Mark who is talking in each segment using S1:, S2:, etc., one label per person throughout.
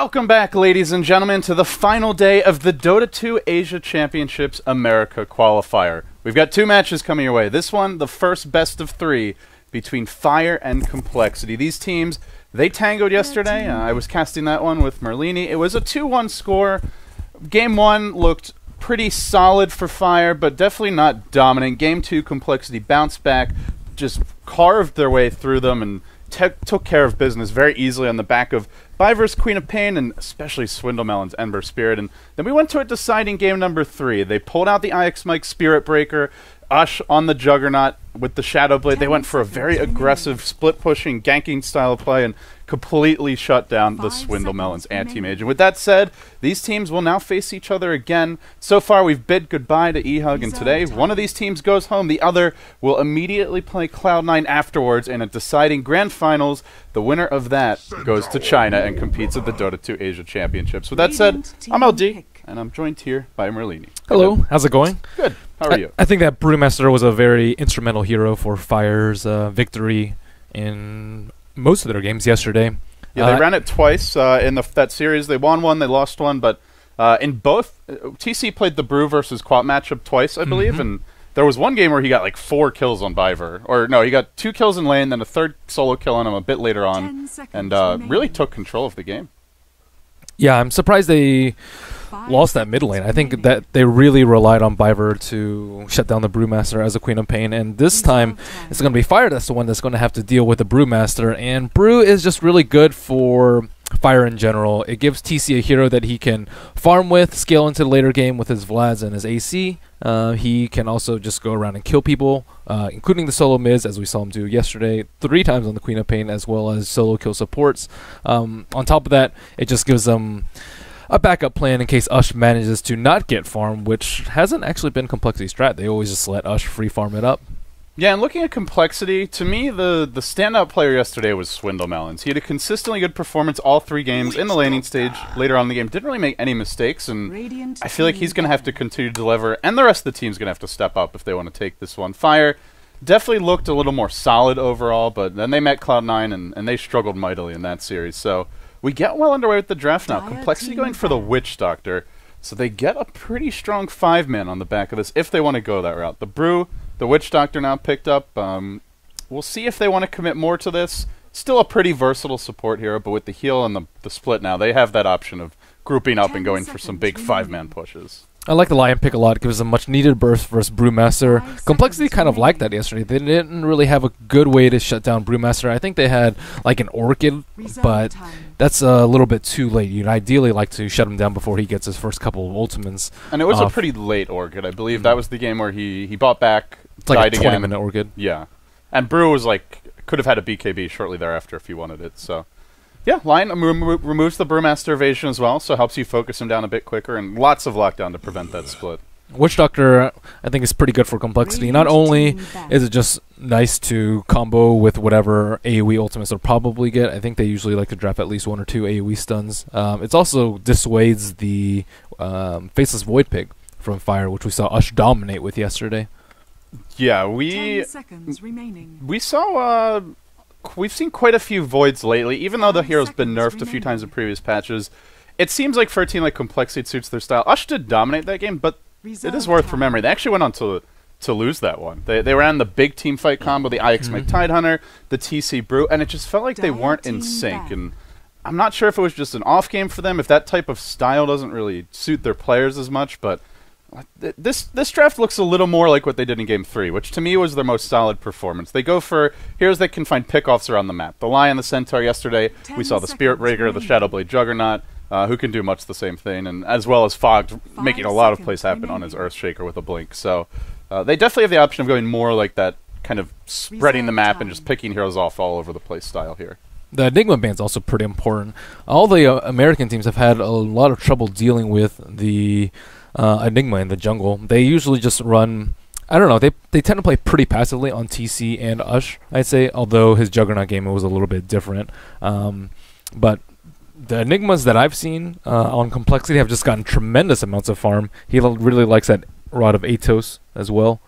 S1: Welcome back, ladies and gentlemen, to the final day of the Dota 2 Asia Championships America Qualifier. We've got two matches coming your way. This one, the first best of three between Fire and Complexity. These teams, they tangoed yesterday. I was casting that one with Merlini. It was a 2-1 score. Game 1 looked pretty solid for Fire, but definitely not dominant. Game 2, Complexity bounced back, just carved their way through them, and took care of business very easily on the back of Biver's Queen of Pain and especially Swindlemelon's Ember Spirit. And then we went to a deciding game number 3. They pulled out the IX Mike Spirit Breaker, Ush on the Juggernaut with the Shadow Blade. They went for a very aggressive split-pushing, ganking style of play and completely shut down the Swindlemelon's Anti-Mage. And with that said, these teams will now face each other again. So far, we've bid goodbye to eHug, and today, one of these teams goes home. The other will immediately play Cloud9 afterwards in a deciding Grand Finals. The winner of that goes to China and competes at the Dota 2 Asia Championships. With that said, I'm LD, and I'm joined here by Merlini.
S2: Hello, how's it going?
S1: Good. How are you?
S2: I think that Brewmaster was a very instrumental hero for Fire's victory in most of their games yesterday.
S1: Yeah, they ran it twice in that series. They won one, they lost one, but in both, TC played the Brew versus Quat matchup twice, I believe, and there was one game where he got like 4 kills on Biver. Or no, he got 2 kills in lane, then a 3rd solo kill on him a bit later on, and really took control of the game.
S2: Yeah, I'm surprised they lost that mid lane. I think that they really relied on Biver to shut down the Brewmaster as a Queen of Pain, and this time it's going to be Fire that's the one that's going to have to deal with the Brewmaster, and Brew is just really good for Fire in general. It gives TC a hero that he can farm with, scale into the later game with his Vlads and his AC. He can also just go around and kill people, including the solo mids, as we saw him do yesterday 3 times on the Queen of Pain, as well as solo kill supports. On top of that, it just gives them a backup plan in case Ush manages to not get farm, which hasn't actually been Complexity strat. They always just let Ush free farm it up.
S1: Yeah, and looking at Complexity, to me, the standout player yesterday was Swindlemelons. He had a consistently good performance all 3 games in the laning stage. Later on in the game, didn't really make any mistakes, and I feel like he's going to have to continue to deliver, and the rest of the team's going to have to step up if they want to take this one. Fire definitely looked a little more solid overall, but then they met Cloud9, and they struggled mightily in that series. So we get well underway with the draft now. Complexity going for the Witch Doctor, so they get a pretty strong 5-man on the back of this if they want to go that route. The Brew, the Witch Doctor now picked up. We'll see if they want to commit more to this. Still a pretty versatile support hero, but with the heal and the split now, they have that option of grouping up and going for some big 5-man pushes.
S2: I like the Lion pick a lot. It gives them much needed burst versus Brewmaster. Complexity kind of liked that yesterday. They didn't really have a good way to shut down Brewmaster. I think they had like an Orchid, but that's a little bit too late. You'd ideally like to shut him down before he gets his first couple of ultimates. And
S1: it was a pretty late Orchid, I believe. That was the game where he bought back,
S2: it's like a 20-minute Orchid.
S1: Yeah. And Brew was like, could have had a BKB shortly thereafter if he wanted it, so. Yeah, Lion removes the Brewmaster evasion as well, so helps you focus him down a bit quicker, and lots of lockdown to prevent that split.
S2: Witch Doctor, I think, is pretty good for Complexity. Not only is it just nice to combo with whatever AoE ultimates they'll probably get, I think they usually like to drop at least 1 or 2 AoE stuns. It also dissuades the Faceless Void Pig from Fire, which we saw Ush dominate with yesterday.
S1: Yeah, we saw... We've seen quite a few Voids lately, even though the hero's been nerfed a few times in previous patches. It seems like for a team like Complexity, it suits their style. Ush did dominate that game, but it is worth remembering. They actually went on to lose that one. They ran the big team fight combo, the IX Mike Tidehunter, the TC Brew, and it just felt like they weren't in sync. And I'm not sure if it was just an off game for them, if that type of style doesn't really suit their players as much, but this draft looks a little more like what they did in Game 3, which to me was their most solid performance. They go for heroes that can find pickoffs around the map. The Lion, the Centaur yesterday, we saw the Spirit Breaker, the Shadow Blade Juggernaut, who can do much the same thing, and as well as Fog making a lot of plays happen on his Earthshaker with a blink. So they definitely have the option of going more like that kind of spreading the map and just picking heroes off all over the place style here.
S2: The Enigma ban's also pretty important. All the American teams have had a lot of trouble dealing with the Enigma in the jungle. They usually just run, I don't know, they tend to play pretty passively on TC and Ush, I'd say, although his Juggernaut game was a little bit different. But the Enigmas that I've seen on Complexity have just gotten tremendous amounts of farm. He really likes that Rod of Atos as well.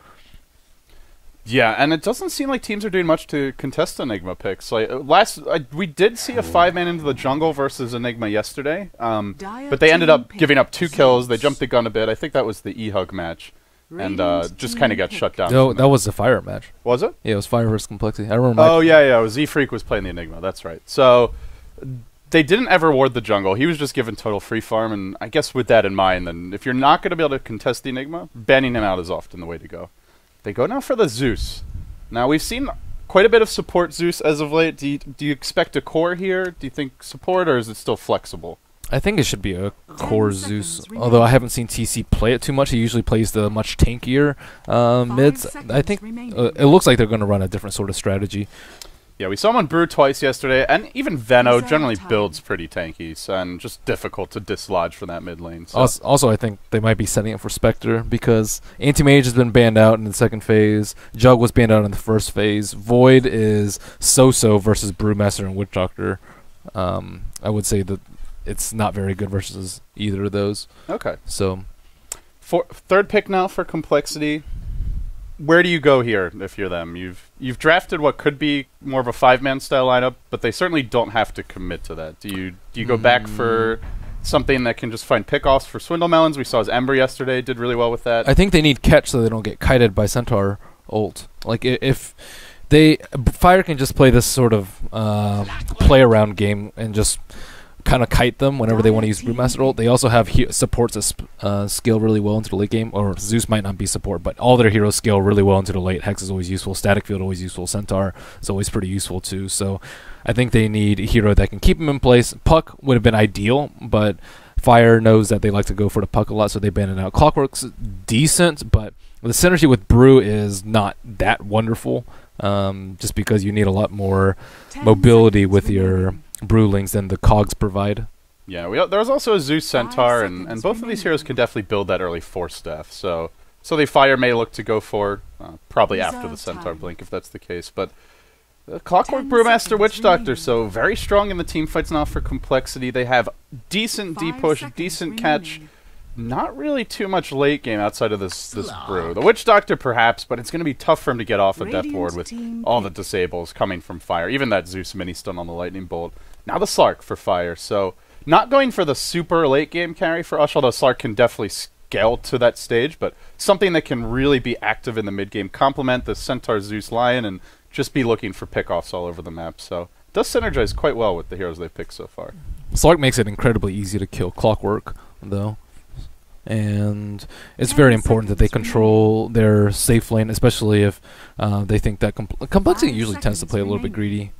S1: Yeah, and it doesn't seem like teams are doing much to contest Enigma picks. Like we did see a 5-man into the jungle versus Enigma yesterday, but they ended up giving up 2 kills. They jumped the gun a bit. I think that was the E-Hug match, and just kind of got shut down.
S2: No, that was the Fire match.
S1: Was it?
S2: Yeah, it was Fire versus Complexity. I remember.
S1: Oh yeah. It was Z-Freak was playing the Enigma. That's right. So they didn't ever ward the jungle. He was just given total free farm, and I guess with that in mind, then if you're not going to be able to contest the Enigma, banning him out is often the way to go. They go now for the Zeus. Now, we've seen quite a bit of support Zeus as of late. Do you expect a core here? Do you think support, or is it still flexible?
S2: I think it should be a core Zeus, although I haven't seen TC play it too much. He usually plays the much tankier mids. I think it looks like they're going to run a different sort of strategy.
S1: Yeah, we saw him on Brew twice yesterday, and even Veno generally builds pretty tanky, and just difficult to dislodge from that mid lane. So.
S2: Also, I think they might be setting it for Spectre, because Anti-Mage has been banned out in the second phase, Jug was banned out in the first phase, Void is so-so versus Brewmaster and Witch Doctor. I would say that it's not very good versus either of those.
S1: Okay.
S2: So,
S1: third pick now for Complexity. Where do you go here if you're them? You've drafted what could be more of a 5-man style lineup, but they certainly don't have to commit to that. Do you go back for something that can just find pickoffs for Swindle Melons? We saw his Ember yesterday, did really well with that.
S2: I think they need catch so they don't get kited by Centaur ult. Like if Fire can just play this sort of play around game and just kind of kite them whenever they want to use Brewmaster ult. They also have supports that scale really well into the late game, or Zeus might not be support, but all their heroes scale really well into the late. Hex is always useful, Static Field always useful, Centaur is always pretty useful too, so I think they need a hero that can keep them in place. Puck would have been ideal, but Fire knows that they like to go for the Puck a lot, so they ban it out. Clockwork's decent, but the synergy with Brew is not that wonderful, just because you need a lot more mobility with your Brewlings than the cogs provide.
S1: Yeah, there's also a Zeus Centaur, and both of these heroes can definitely build that early Force Staff. So the Fire may look to go for probably after the Centaur blink if that's the case. But Clockwork Brewmaster Witch Doctor, so very strong in the team fights now for Complexity. They have decent D push, decent catch. Not really too much late game outside of this Brew. The Witch Doctor perhaps, but it's going to be tough for him to get off a Death Ward with all the disables coming from Fire. Even that Zeus mini stun on the Lightning Bolt. Now the Slark for Fire, so not going for the super late game carry for Ush, although Slark can definitely scale to that stage, but something that can really be active in the mid game, complement the Centaur Zeus Lion, and just be looking for pickoffs all over the map. So it does synergize quite well with the heroes they've picked so far.
S2: Slark makes it incredibly easy to kill Clockwork, though. And it's very important that they control their safe lane, especially if they think that Complexity usually tends to play a little bit greedy.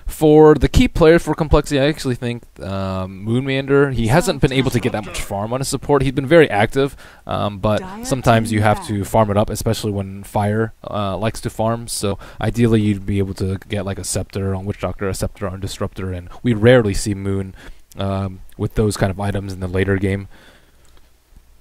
S2: For the key players for Complexity, I actually think Moonmander, he hasn't been able to get that much farm on his support. He's been very active, but sometimes you have to farm it up, especially when Fire likes to farm. So ideally you'd be able to get like a Scepter on Witch Doctor, a Scepter on Disruptor, and we rarely see Moon with those kind of items in the later game.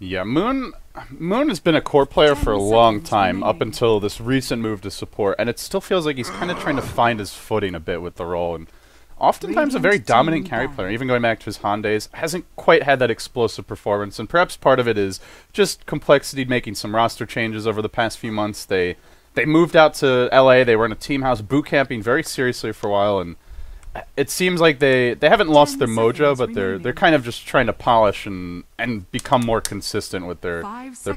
S1: Yeah, Moon has been a core player for a long time, up until this recent move to support, and it still feels like he's kind of trying to find his footing a bit with the role, and oftentimes a very dominant carry player, even going back to his Han days, hasn't quite had that explosive performance, and perhaps part of it is just Complexity making some roster changes over the past few months. They moved out to LA, they were in a team house boot camping very seriously for a while, and it seems like they haven't lost their mojo, but they're kind of just trying to polish and become more consistent with their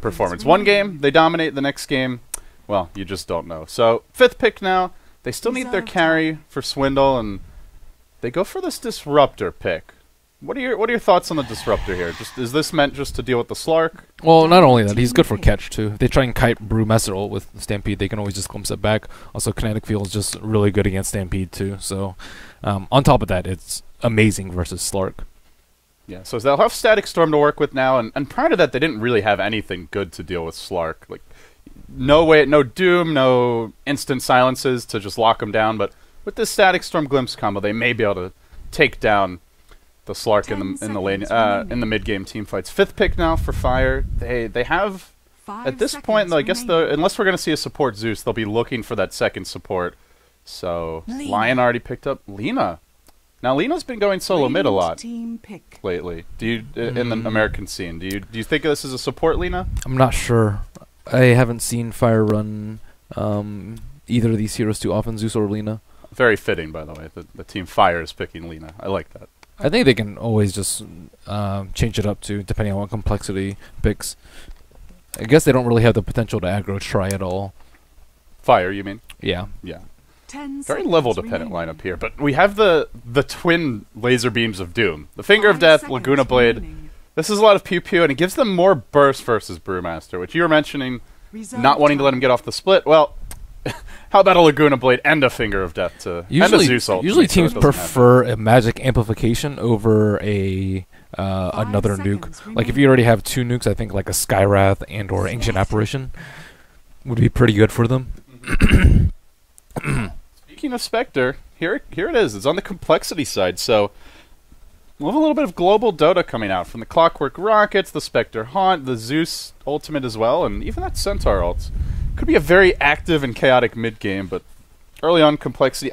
S1: performance. One game they dominate, the next game, well, you just don't know. So 5th pick now, they still need their carry for Swindle, and they go for this Disruptor pick. What are your thoughts on the Disruptor here? Is this meant just to deal with the Slark?
S2: Well, not only that, he's good for catch too. If they try and kite Brewmaster ult with Stampede, they can always just glimpse it back. Also, Kinetic Field is just really good against Stampede too. So, on top of that, it's amazing versus Slark.
S1: Yeah, so they'll have Static Storm to work with now, and prior to that, they didn't really have anything good to deal with Slark. Like, no Doom, no instant silences to just lock him down. But with this Static Storm Glimpse combo, they may be able to take down the Slark in the lane in the mid game team fights. 5th pick now for Fire. They have at this point, though, I guess unless we're going to see a support Zeus, they'll be looking for that second support. So Lion already picked up Lina. Now Lina's been going solo mid a lot lately. In the American scene, do you think this is a support Lina?
S2: I'm not sure. I haven't seen Fire run either of these heroes too often, Zeus or Lina.
S1: Very fitting, by the way. The team Fire is picking Lina. I like that.
S2: I think they can always just change it up too, depending on what complexity picks. I guess they don't really have the potential to aggro Try at all.
S1: Fire, you mean?
S2: Yeah.
S1: Yeah. Very level-dependent lineup here, but we have the twin laser beams of doom. The Finger of Death, Laguna Blade. This is a lot of pew-pew, and it gives them more burst versus Brewmaster, which you were mentioning, not wanting to let him get off the split. Well, how about a Laguna Blade and a Finger of Death and a Zeus ult?
S2: Usually teams prefer a magic amplification over a another nuke. Like if you already have 2 nukes, I think like a Skywrath and or Ancient Apparition would be pretty good for them.
S1: Speaking of Spectre, here it is. It's on the complexity side, so we'll have a little bit of global Dota coming out from the Clockwork Rockets, the Spectre Haunt, the Zeus ultimate as well, and even that Centaur ult. Could be a very active and chaotic mid-game, but early on complexity,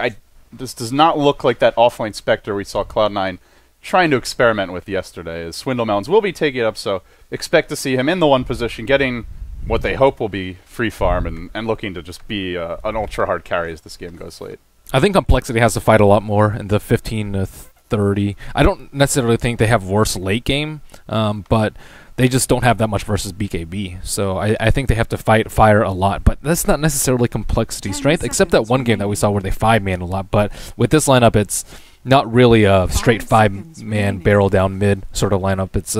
S1: this does not look like that offlane Spectre we saw Cloud9 trying to experiment with yesterday, as Swindle Melons will be taking it up, so expect to see him in the 1 position, getting what they hope will be free farm and looking to just be an ultra-hard carry as this game goes late.
S2: I think complexity has to fight a lot more in the 15 to 30. I don't necessarily think they have worse late game, but they just don't have that much versus BKB. So I think they have to fight fire a lot, but that's not necessarily complexity strength, except that one game that we saw where they 5-man a lot. But with this lineup, it's not really a straight 5-man barrel down mid sort of lineup. It's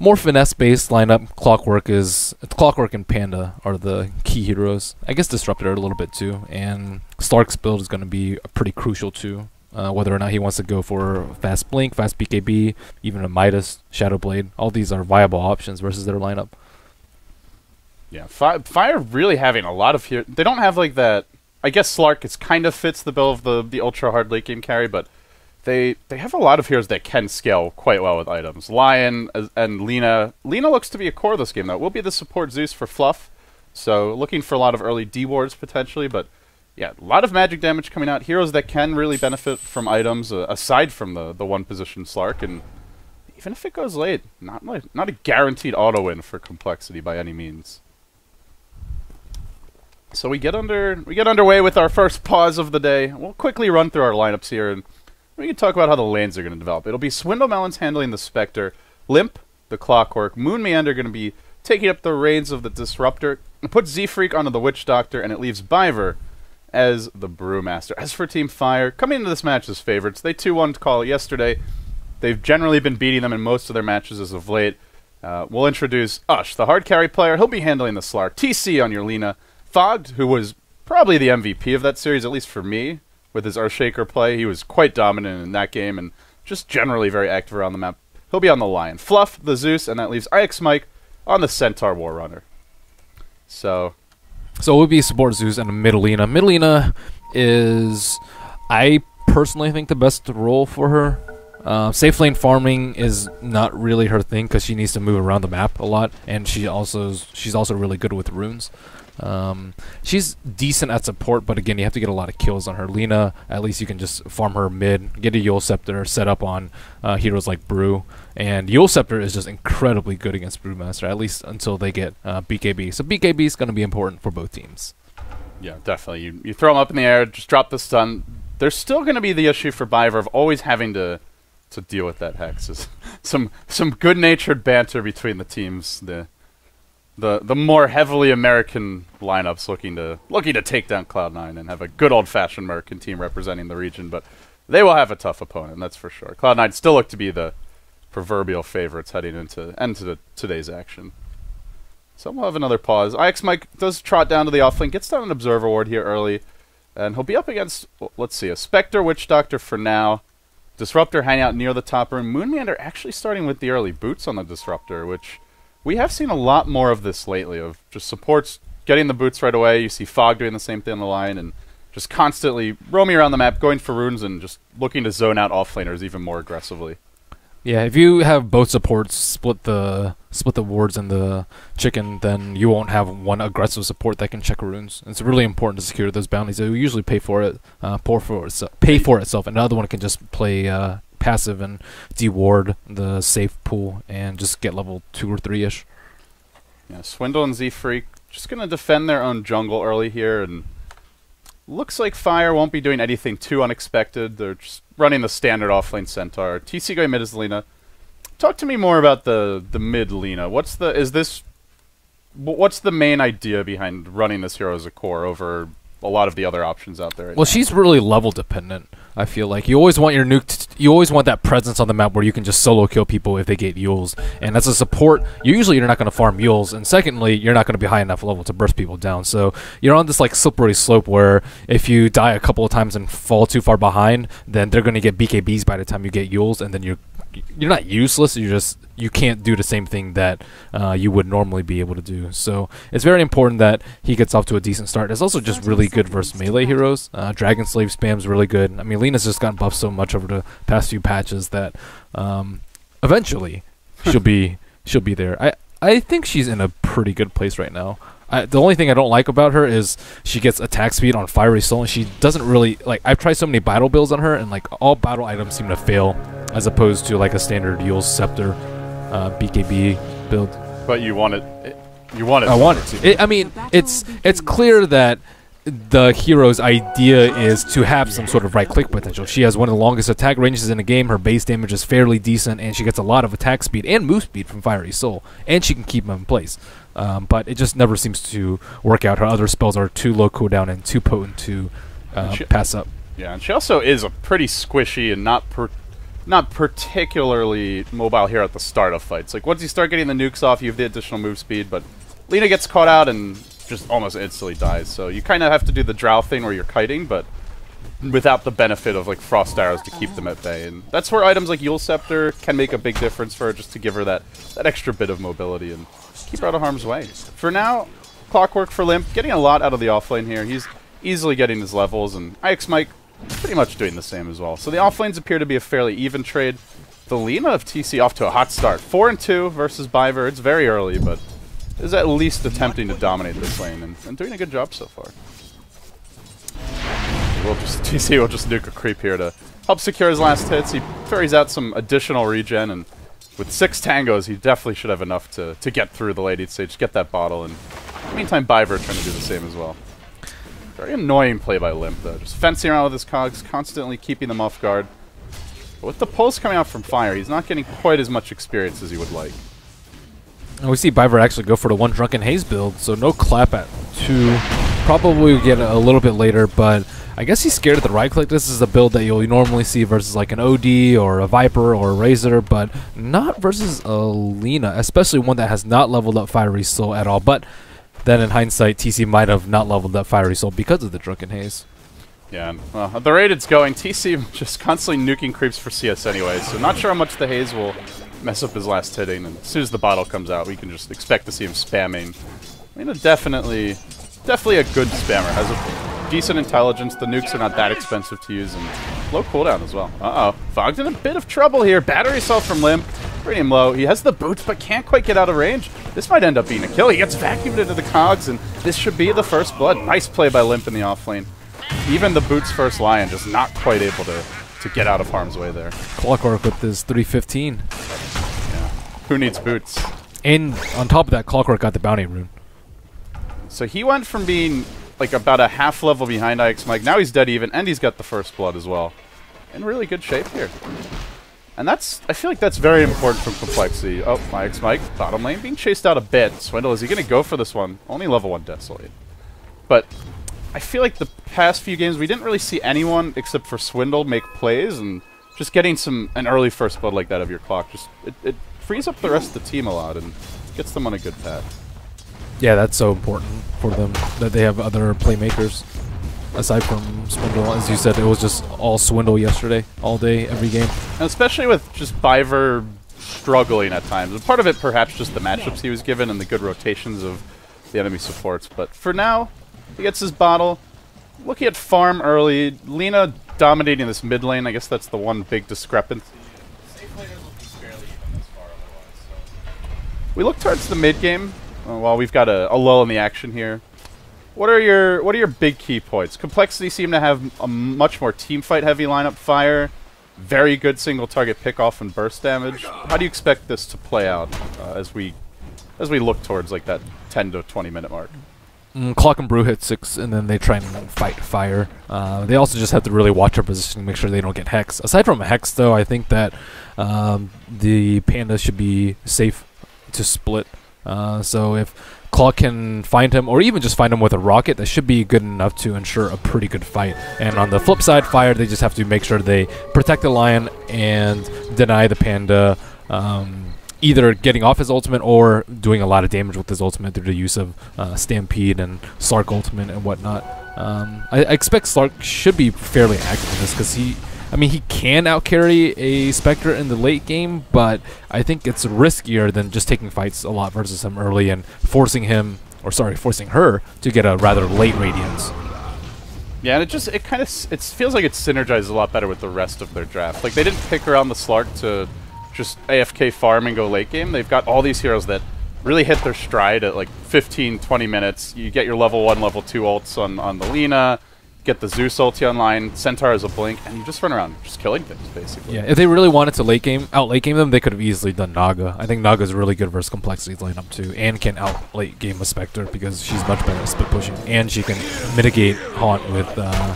S2: more finesse-based lineup. Clockwork and Panda are the key heroes. I guess Disruptor a little bit too, and Stark's build is going to be pretty crucial too. Whether or not he wants to go for fast blink, fast BKB, even a Midas, Shadow Blade, all these are viable options versus their lineup.
S1: Yeah, Fire really having a lot of here. They don't have like that. I guess Slark kind of fits the bill of the ultra hard late game carry, but they have a lot of heroes that can scale quite well with items. Lion and Lina. Lina looks to be a core of this game, though. Will be the support Zeus for Fluff, so looking for a lot of early D wards potentially, but yeah, a lot of magic damage coming out. Heroes that can really benefit from items, aside from the 1 position Slark, and even if it goes late, not a guaranteed auto win for complexity by any means. So we get underway with our first pause of the day. We'll quickly run through our lineups here, and we can talk about how the lanes are going to develop. It'll be Swindle Melons handling the Spectre, Limp, the Clockwork, Moon Meander going to be taking up the reins of the Disruptor, and put Z-Freak onto the Witch Doctor, and it leaves Biver as the Brewmaster. As for Team Fire, coming into this match as favorites, they 2-1 coL yesterday. They've generally been beating them in most of their matches as of late. We'll introduce Ush, the hard carry player. He'll be handling the Slark. TC on your Lina. Fogged, who was probably the MVP of that series, at least for me, with his Earthshaker play. He was quite dominant in that game and just generally very active around the map. He'll be on the Lion. Fluff, the Zeus, and that leaves IX Mike on the Centaur Warrunner. So
S2: it would be support Zeus and Midalina. Midalina is, I personally think, the best role for her. Safe lane farming is not really her thing because she needs to move around the map a lot, and she's also really good with runes. She's decent at support, but again, you have to get a lot of kills on her. Lina, at least you can just farm her mid, get a Yule Scepter set up on heroes like Brew, and Yule Scepter is just incredibly good against Brewmaster, at least until they get BKB. So BKB is going to be important for both teams.
S1: Yeah, definitely. You throw them up in the air, just drop the stun. There's still going to be the issue for Biver of always having to deal with that Hex. Some good-natured banter between the teams. The more heavily American lineups looking to take down Cloud9 and have a good old-fashioned American team representing the region, but they will have a tough opponent, that's for sure. Cloud9 still look to be the proverbial favorites heading into today's action. So we'll have another pause. IX Mike does trot down to the offlane, gets down an Observer Ward here early, and he'll be up against, let's see, a Spectre, Witch Doctor for now, Disruptor hanging out near the top room, Moon Meander actually starting with the early boots on the Disruptor, which we have seen a lot more of this lately, of just supports getting the boots right away. You see Fog doing the same thing on the line, and just constantly roaming around the map, going for runes, and just looking to zone out offlaners even more aggressively.
S2: Yeah, if you have both supports split the wards and the chicken, then you won't have one aggressive support that can check runes. It's really important to secure those bounties. They usually pay for it, pay for itself, and the other one can just play passive and deward the safe pool and just get level 2 or 3-ish.
S1: Yeah, Swindle and Z-Freak just going to defend their own jungle early here, and looks like Fire won't be doing anything too unexpected. They're just running the standard offlane Centaur. TC going mid is Lina. Talk to me more about the mid Lina. What's the main idea behind running this hero as a core over a lot of the other options out there?
S2: Well, she's really level dependent. I feel like you always want your nuke. You always want that presence on the map where you can just solo kill people if they get Yules. And as a support, usually you're not going to farm Yules. And secondly, you're not going to be high enough level to burst people down. So you're on this like slippery slope where if you die a couple of times and fall too far behind, then they're going to get BKBs by the time you get Yules, and then you're not useless. You can't do the same thing that you would normally be able to do. So it's very important that he gets off to a decent start. It's also just really good versus melee heroes. Dragon Slave spam's really good. I mean, Lina's just gotten buffed so much over the past few patches that eventually she'll be there. I think she's in a pretty good place right now. The only thing I don't like about her is she gets attack speed on Fiery Soul, and she doesn't really like. I've tried so many battle builds on her, and like all battle items seem to fail, as opposed to like a standard Yule's Scepter BKB build.
S1: But you want it. You want it.
S2: I want it to. I mean, it's clear that the hero's idea is to have some sort of right-click potential. She has one of the longest attack ranges in the game. Her base damage is fairly decent, and she gets a lot of attack speed and move speed from Fiery Soul, and she can keep them in place. But it just never seems to work out. Her other spells are too low cooldown and too potent to pass up.
S1: Yeah, and she also is a pretty squishy and not particularly mobile here at the start of fights. Like, once you start getting the nukes off, you have the additional move speed, but Lina gets caught out and just almost instantly dies. So you kind of have to do the drow thing where you're kiting, but without the benefit of like frost arrows to keep them at bay. And that's where items like Yule Scepter can make a big difference for her, just to give her that extra bit of mobility and keep her out of harm's way. For now, Clockwork for Limp, getting a lot out of the offlane here. He's easily getting his levels, and IX Mike pretty much doing the same as well. So the offlanes appear to be a fairly even trade. The Lina of TC off to a hot start. 4-2 versus Biver. It's very early, but is at least attempting to dominate this lane and doing a good job so far. TC will just nuke a creep here to help secure his last hits. He ferries out some additional regen, and with 6 tangos, he definitely should have enough to get through the late stage, get that bottle, and in the meantime, Biver trying to do the same as well. Very annoying play by Limp, though. Just fencing around with his cogs, constantly keeping them off guard. But with the pulse coming out from Fire, he's not getting quite as much experience as he would like.
S2: And we see Biver actually go for the one Drunken Haze build, so no clap at 2. Probably we get a little bit later, but I guess he's scared of the right click. This is a build that you'll normally see versus like an OD or a Viper or a Razor, but not versus a Lina, especially one that has not leveled up Fiery Soul at all. But then in hindsight, TC might have not leveled up Fiery Soul because of the Drunken Haze.
S1: Yeah, well, at the rate it's going, TC just constantly nuking creeps for CS anyway, so not sure how much the Haze will mess up his last hitting, and as soon as the bottle comes out, we can just expect to see him spamming. Lina definitely a good spammer. Has a decent intelligence. The nukes are not that expensive to use, and low cooldown as well. Fogged in a bit of trouble here. Battery cell from Limp. Bring him low. He has the boots, but can't quite get out of range. This might end up being a kill. He gets vacuumed into the cogs, and this should be the first blood. Nice play by Limp in the offlane. Even the boots first Lion just not quite able to get out of harm's way there.
S2: Clockwork with his 315.
S1: Yeah. Who needs boots?
S2: And on top of that, Clockwork got the bounty rune.
S1: So he went from being like about a half level behind IX Mike. Now he's dead even, and he's got the first blood as well. In really good shape here. And I feel like that's very important from complexity. Oh, IX Mike, bottom lane, being chased out a bit. Swindle, is he going to go for this one? Only level 1 Desolate. But I feel like the past few games, we didn't really see anyone except for Swindle make plays, and just getting an early first blood like that of your clock, just it frees up the rest of the team a lot and gets them on a good path.
S2: Yeah, that's so important for them, that they have other playmakers. Aside from Swindle, as you said, it was just all Swindle yesterday, all day, every game.
S1: And especially with just Biver struggling at times. And part of it perhaps just the matchups he was given and the good rotations of the enemy supports. But for now, he gets his bottle. Looking at farm early, Lina dominating this mid lane. I guess that's the one big discrepancy. Safe lane is looking fairly even this far otherwise. So we look towards the mid game. While we've got a lull in the action here. What are your big key points? Complexity seem to have a much more team fight heavy lineup. Fire, very good single target pick off and burst damage. How do you expect this to play out as we as we look towards like that 10 to 20 minute mark.
S2: Clock and Brew hit 6, and then they try and fight Fire. They also just have to really watch their positioning, make sure they don't get Hex. Aside from a Hex, though, I think that the Panda should be safe to split. So if Clock can find him, or even just find him with a rocket, that should be good enough to ensure a pretty good fight. And on the flip side, Fire, they just have to make sure they protect the Lion and deny the Panda either getting off his ultimate or doing a lot of damage with his ultimate through the use of Stampede and Slark ultimate and whatnot. I expect Slark should be fairly active in this because he can outcarry a Spectre in the late game, but I think it's riskier than just taking fights a lot versus him early and forcing her to get a rather late Radiance.
S1: Yeah, and it feels like it synergizes a lot better with the rest of their draft. Like, they didn't pick around the Slark to just AFK farm and go late game. They've got all these heroes that really hit their stride at like 15, 20 minutes. You get your level 1, level 2 ults on the Lina, get the Zeus ulti online, Centaur as a blink, and you just run around just killing things, basically.
S2: Yeah, if they really wanted to late game them, they could have easily done Naga. I think Naga's really good versus Complexity's lineup too, and can out late game a Spectre because she's much better at split pushing, and she can mitigate Haunt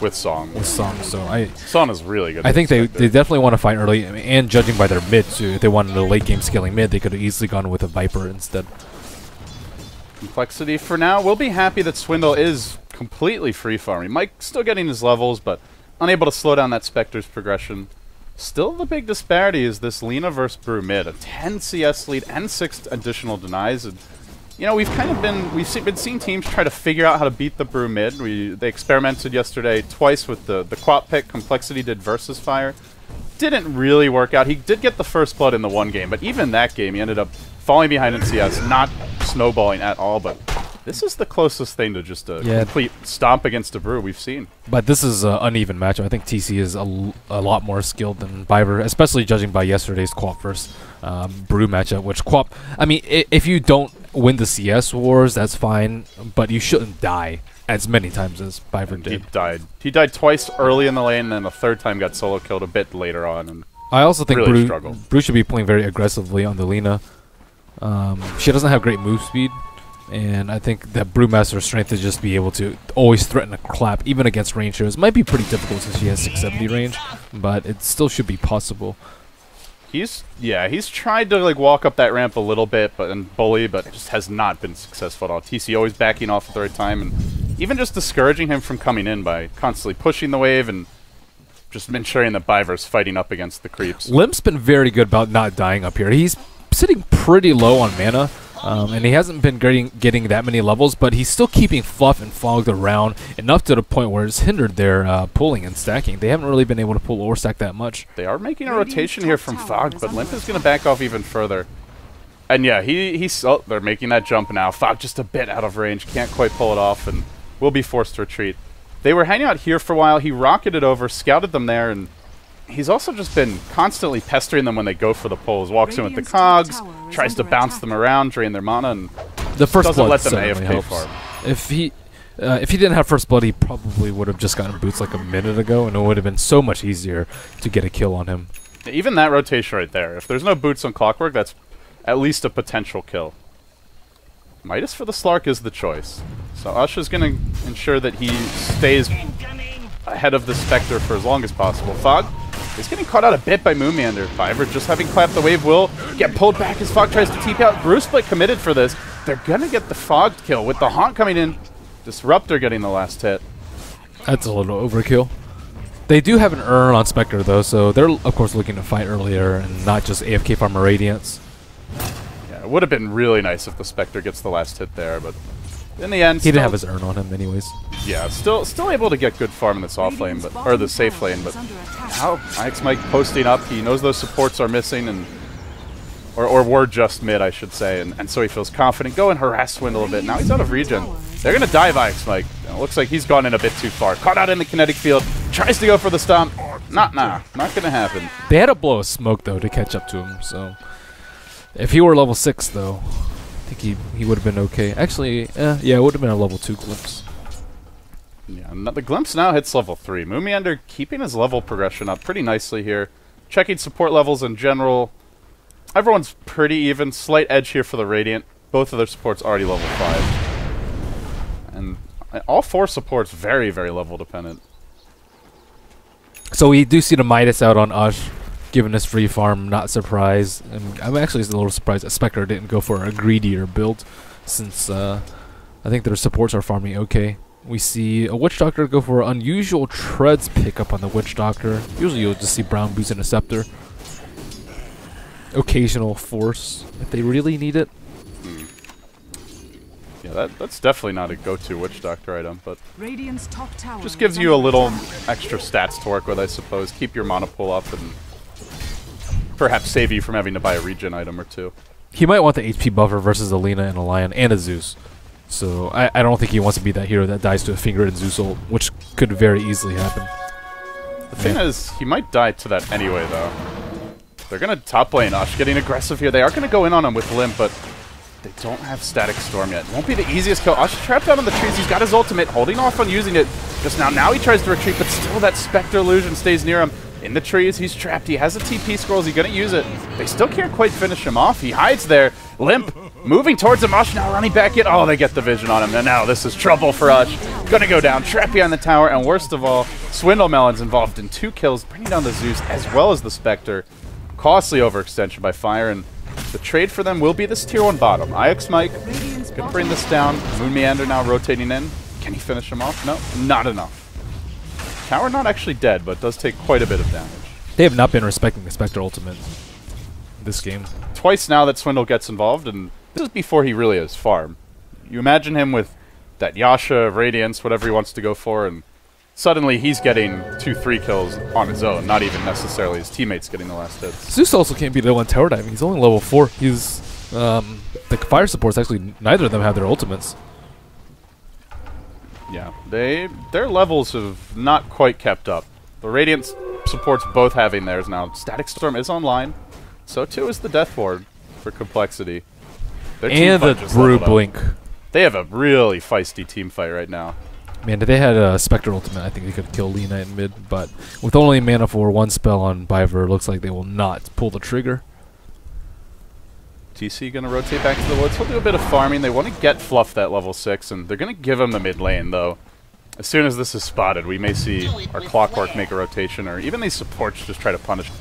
S2: with Song. So
S1: Song is really good.
S2: I think they definitely want to fight early, and judging by their mid too, if they wanted a late game scaling mid, they could have easily gone with a Viper instead.
S1: Complexity for now. We'll be happy that Swindle is completely free farming. Mike still getting his levels, but unable to slow down that Spectre's progression. Still, the big disparity is this Lina versus Brew mid, a 10 CS lead and 6 additional denies. And, you know, we've been seeing teams try to figure out how to beat the Brew mid. They experimented yesterday twice with the Quap pick. Complexity did versus Fire. Didn't really work out. He did get the first blood in the one game, but even that game he ended up falling behind in CS, not snowballing at all. But this is the closest thing to just a complete stomp against a Brew we've seen. But
S2: this is an uneven matchup. I think TC is a lot more skilled than Viper, especially judging by yesterday's Quap versus Brew matchup, which Quap, I mean, if you don't win the CS wars, that's fine, but you shouldn't die as many times as Viper did.
S1: He died twice early in the lane, and then a third time got solo killed a bit later on. And
S2: I also think
S1: really
S2: Brew should be playing very aggressively on the Lina. She doesn't have great move speed, and I think that Brewmaster's strength is just be able to always threaten a clap, even against range heroes. Might be pretty difficult since she has 670 range, but it still should be possible.
S1: He's tried to like walk up that ramp a little bit, and bully, but just has not been successful at all. TC always backing off at the right time, and even just discouraging him from coming in by constantly pushing the wave and just ensuring that Biver's fighting up against the creeps.
S2: Limp's been very good about not dying up here. He's sitting pretty low on mana, and he hasn't been getting that many levels, but he's still keeping Fluff and Fogged around enough to the point where it's hindered their pulling and stacking. They haven't really been able to pull or stack that much.
S1: They are making a rotation here from Fogged, but Limp is going to back off even further. And yeah, they're making that jump now. Fogged just a bit out of range, can't quite pull it off, and will be forced to retreat. They were hanging out here for a while. He rocketed over, scouted them there, and he's also just been constantly pestering them when they go for the pulls. Walks in with the cogs, tries to bounce them around, drain their mana, and
S2: the first
S1: doesn't
S2: blood
S1: let them AFK farm.
S2: If he didn't have first blood, he probably would have just gotten boots like a minute ago, and it would have been so much easier to get a kill on him.
S1: Even that rotation right there, if there's no boots on Clockwork, that's at least a potential kill. Midas for the Slark is the choice. So Ush is going to ensure that he stays ahead of the Spectre for as long as possible. Fog is getting caught out a bit by Moonmeander. Fiverr just having clapped the wave will get pulled back as Fog tries to TP out. Brew Split committed for this. They're going to get the Fog kill with the Haunt coming in. Disruptor getting the last hit.
S2: That's a little overkill. They do have an Urn on Spectre though, so they're of course looking to fight earlier and not just AFK farm Radiance.
S1: Yeah, it would have been really nice if the Spectre gets the last hit there, but in the end,
S2: he didn't have his Urn on him anyways.
S1: Yeah, still able to get good farm in this off lane, or the safe lane. But now Ike's Mike posting up. He knows those supports are missing, and or were just mid, I should say, and so he feels confident. Go and harass Swindle a bit. Now he's out of regen. They're gonna dive Ike's Mike. It looks like he's gone in a bit too far. Caught out in the kinetic field. Tries to go for the stomp. Not gonna happen.
S2: They had to blow a smoke though to catch up to him. So if he were level 6 though, I think he would have been okay. Actually, yeah, it would have been a level 2 glimpse.
S1: Yeah, the glimpse now hits level 3. Moonmeander keeping his level progression up pretty nicely here. Checking support levels in general. Everyone's pretty even. Slight edge here for the Radiant. both of their supports already level 5. And all 4 supports very, very level dependent.
S2: So we do see the Midas out on Ush, given his free farm, not surprised. And I'm actually a little surprised that Spectre didn't go for a greedier build, since I think their supports are farming okay. We see a Witch Doctor go for unusual treads pickup on the Witch Doctor. Usually you'll just see Brown Boots and a Scepter. Occasional Force, if they really need it.
S1: Yeah, that's definitely not a go-to Witch Doctor item, but
S3: Radiant's top tower
S1: just gives you a little extra stats to work with, I suppose. Keep your mana pool up and perhaps save you from having to buy a regen item or 2.
S2: He might want the HP buffer versus a Lina and a Lion and a Zeus. So I don't think he wants to be that hero that dies to a Finger and Zeus ult, which could very easily happen.
S1: The thing is, he might die to that anyway, though. They're going to top lane Ush, getting aggressive here. They are going to go in on him with Limp, but they don't have Static Storm yet. Won't be the easiest kill. Ush trapped out on the trees. He's got his ultimate, holding off on using it just now. Now he tries to retreat, but still that Spectre illusion stays near him. In the trees, he's trapped. He has a TP scroll. Is he going to use it? They still can't quite finish him off. He hides there. Limp moving towards him. Ush now running back in. Oh, they get the vision on him. And now this is trouble for Ush. Going to go down. Trapped behind the tower. And worst of all, Swindle Melon's involved in 2 kills, bringing down the Zeus as well as the Spectre. Costly overextension by Fire, and the trade for them will be this tier 1 bottom. IX Mike going to bring this down. Moon Meander now rotating in. Can he finish him off? No, not enough. Tower not actually dead, but does take quite a bit of damage.
S2: They have not been respecting the Spectre ultimate this game.
S1: Twice now that Swindle gets involved, and this is before he really has farm. You imagine him with that Yasha, Radiance, whatever he wants to go for, and suddenly he's getting 2-3 kills on his own, not even necessarily his teammates getting the last hits.
S2: Zeus also can't be the one tower diving. He's only level 4. He's the Fire supports actually, neither of them have their ultimates.
S1: Yeah, their levels have not quite kept up. The Radiant supports both having theirs now. Static Storm is online, so too is the Death Ward for Complexity. Their
S2: And the Brew Blink.
S1: They have a really feisty team fight right now.
S2: Man, if they had a Spectre ultimate, I think they could kill Lina in mid, but with only mana for 1 spell on Biver, it looks like they will not pull the trigger.
S1: TC going to rotate back to the woods. He'll do a bit of farming. They want to get Fluff that level 6, and they're going to give him the mid lane, though. As soon as this is spotted, we may see our Clockwork make a rotation, or even these supports just try to punish.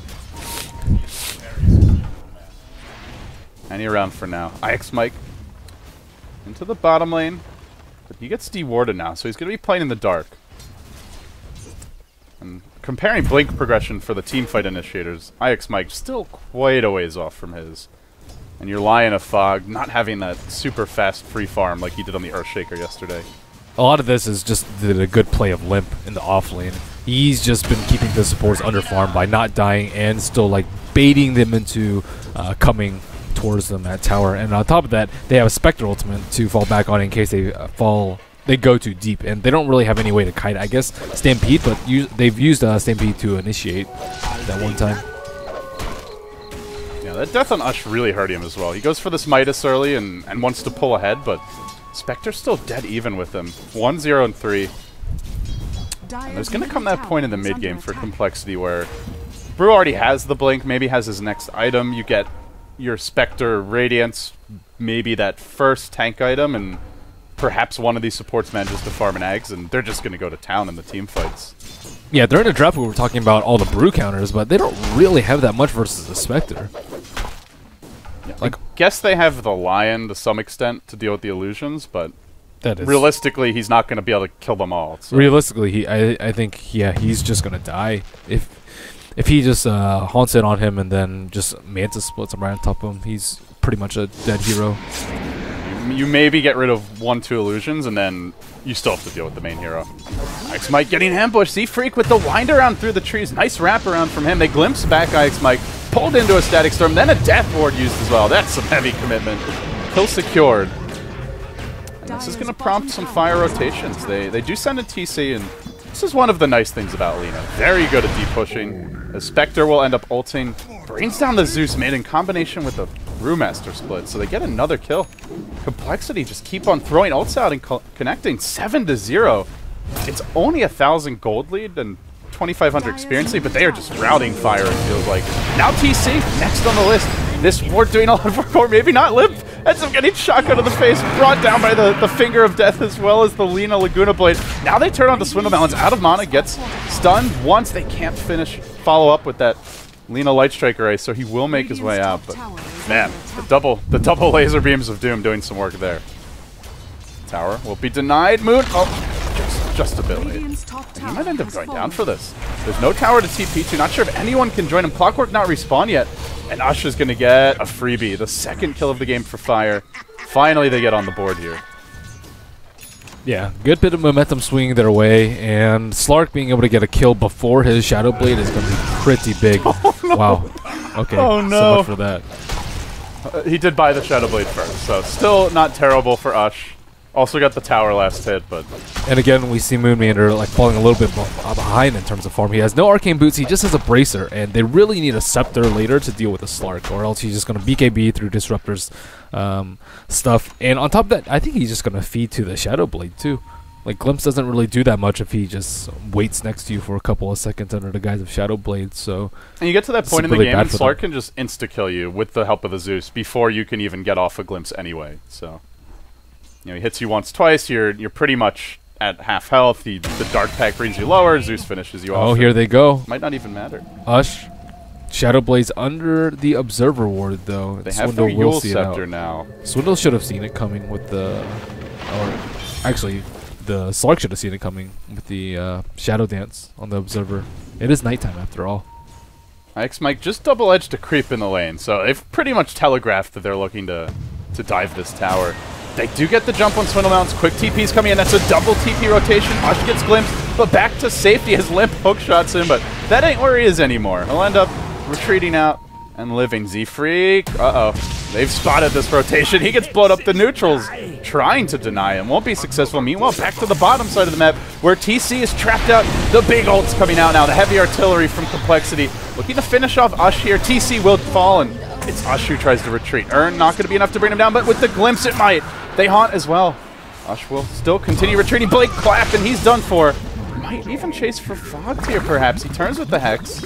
S1: Any around for now. IX Mike into the bottom lane. But he gets dewarded now, so he's going to be playing in the dark. And comparing Blink progression for the teamfight initiators, IX Mike still quite a ways off from his. And your Lion of Fog not having that super fast free farm like he did on the Earthshaker yesterday.
S2: A lot of this is just the good play of Limp in the off lane. He's just been keeping the supports under farm by not dying and still like baiting them into coming towards them at tower. And on top of that, they have a Spectre ultimate to fall back on in case they they go too deep, and they don't really have any way to kite. I guess Stampede, but they've used Stampede to initiate that one time.
S1: Yeah, that death on Ush really hurt him as well. He goes for this Midas early and wants to pull ahead, but Spectre's still dead even with him. 1-0 and 3. And there's going to come that point in the mid game for Complexity where Brew already has the Blink, maybe has his next item. You get your Spectre Radiance, maybe that first tank item, and perhaps one of these supports manages to farm an Eggs, and they're just going to go to town in the team fights.
S2: Yeah, during the draft we were talking about all the Brew counters, but they don't really have that much versus the Spectre.
S1: Yeah, like, I guess they have the Lion to some extent to deal with the illusions, but realistically, he's not going to be able to kill them all. So.
S2: Realistically, I think, yeah, he's just going to die. If he just haunts it on him and then just Mantis splits him right on top of him, he's pretty much a dead hero.
S1: You maybe get rid of 1-2 illusions, and then you still have to deal with the main hero. IX Mike getting ambushed. Z-Freak with the wind around through the trees. Nice wraparound from him. They glimpse back IX Mike. Pulled into a Static Storm, then a Death Ward used as well. That's some heavy commitment. Kill secured. And this is going to prompt some Fire rotations. They do send a TC, and this is one of the nice things about Lina. Very good at deep pushing. The Spectre will end up ulting. Brings down the Zeus mid in combination with the Brewmaster split, so they get another kill. Complexity just keep on throwing ults out and connecting. 7-0. It's only 1,000 gold lead and 2,500 experience lead, but they are just routing Fire, it feels like. Now TC, next on the list. This ward doing a lot of work, or maybe not. Limp Ends up getting shotgun to the face, brought down by the finger of death as well as the Lina Laguna Blade. Now they turn on to Swindlemelons. Out of mana, gets stunned once. They can't follow up with that Lina Light Strike Array, so he will make his way out. But man, the double laser beams of doom doing some work there. Tower will be denied. Moon, just a bit late. And he might end up going down for this. There's no tower to TP to. Not sure if anyone can join him. Clockwork not respawn yet. And Ush is going to get a freebie. The second kill of the game for Fire. Finally, they get on the board here.
S2: Yeah, good bit of momentum swinging their way, and Slark being able to get a kill before his Shadow Blade is going to be pretty big.
S1: Oh, no.
S2: Wow. Okay,
S1: oh, no.
S2: So much for that.
S1: He did buy the Shadow Blade first, so still not terrible for Ush. Also got the tower last hit, but...
S2: And again, we see Moonmeander like falling a little bit behind in terms of form. He has no Arcane Boots, he just has a Bracer, and they really need a Scepter later to deal with the Slark, or else he's just going to BKB through Disruptor's stuff. And on top of that, I think he's just going to feed to the Shadow Blade too. Like, Glimpse doesn't really do that much if he just waits next to you for a couple of seconds under the guise of Shadow Blade, so...
S1: And you get to that point in the game, and Slark can just insta-kill you with the help of the Zeus before you can even get off a Glimpse anyway, so... You know, he hits you once, twice, you're pretty much at half health. The Dark Pack brings you lower, Zeus finishes you off.
S2: Oh, here they go.
S1: Might not even matter.
S2: Ush. Shadow Blade's under the Observer Ward, though.
S1: They have their Yule Scepter now.
S2: Swindle should have seen it coming with the... Or, actually, the Slark should have seen it coming with the Shadow Dance on the Observer. It is nighttime, after all.
S1: Mike just double-edged a creep in the lane, so they've pretty much telegraphed that they're looking to dive this tower. They do get the jump on Swindlemelons. Quick TP's coming in. That's a double TP rotation. Ush gets glimpsed, but back to safety as Limp hook shots him, but that ain't where he is anymore. He'll end up retreating out and living. Z-Freak. Uh-oh. They've spotted this rotation. He gets blown up. The neutrals trying to deny him. Won't be successful. Meanwhile, back to the bottom side of the map where TC is trapped out. The big ult's coming out now. The heavy artillery from Complexity. Looking to finish off Ush here. TC will fall, and it's Ush who tries to retreat. Earn not going to be enough to bring him down, but with the glimpse it might. They haunt as well. Ush will still continue retreating. Blade clap, and he's done for. Might even chase for Fog here, perhaps. He turns with the Hex.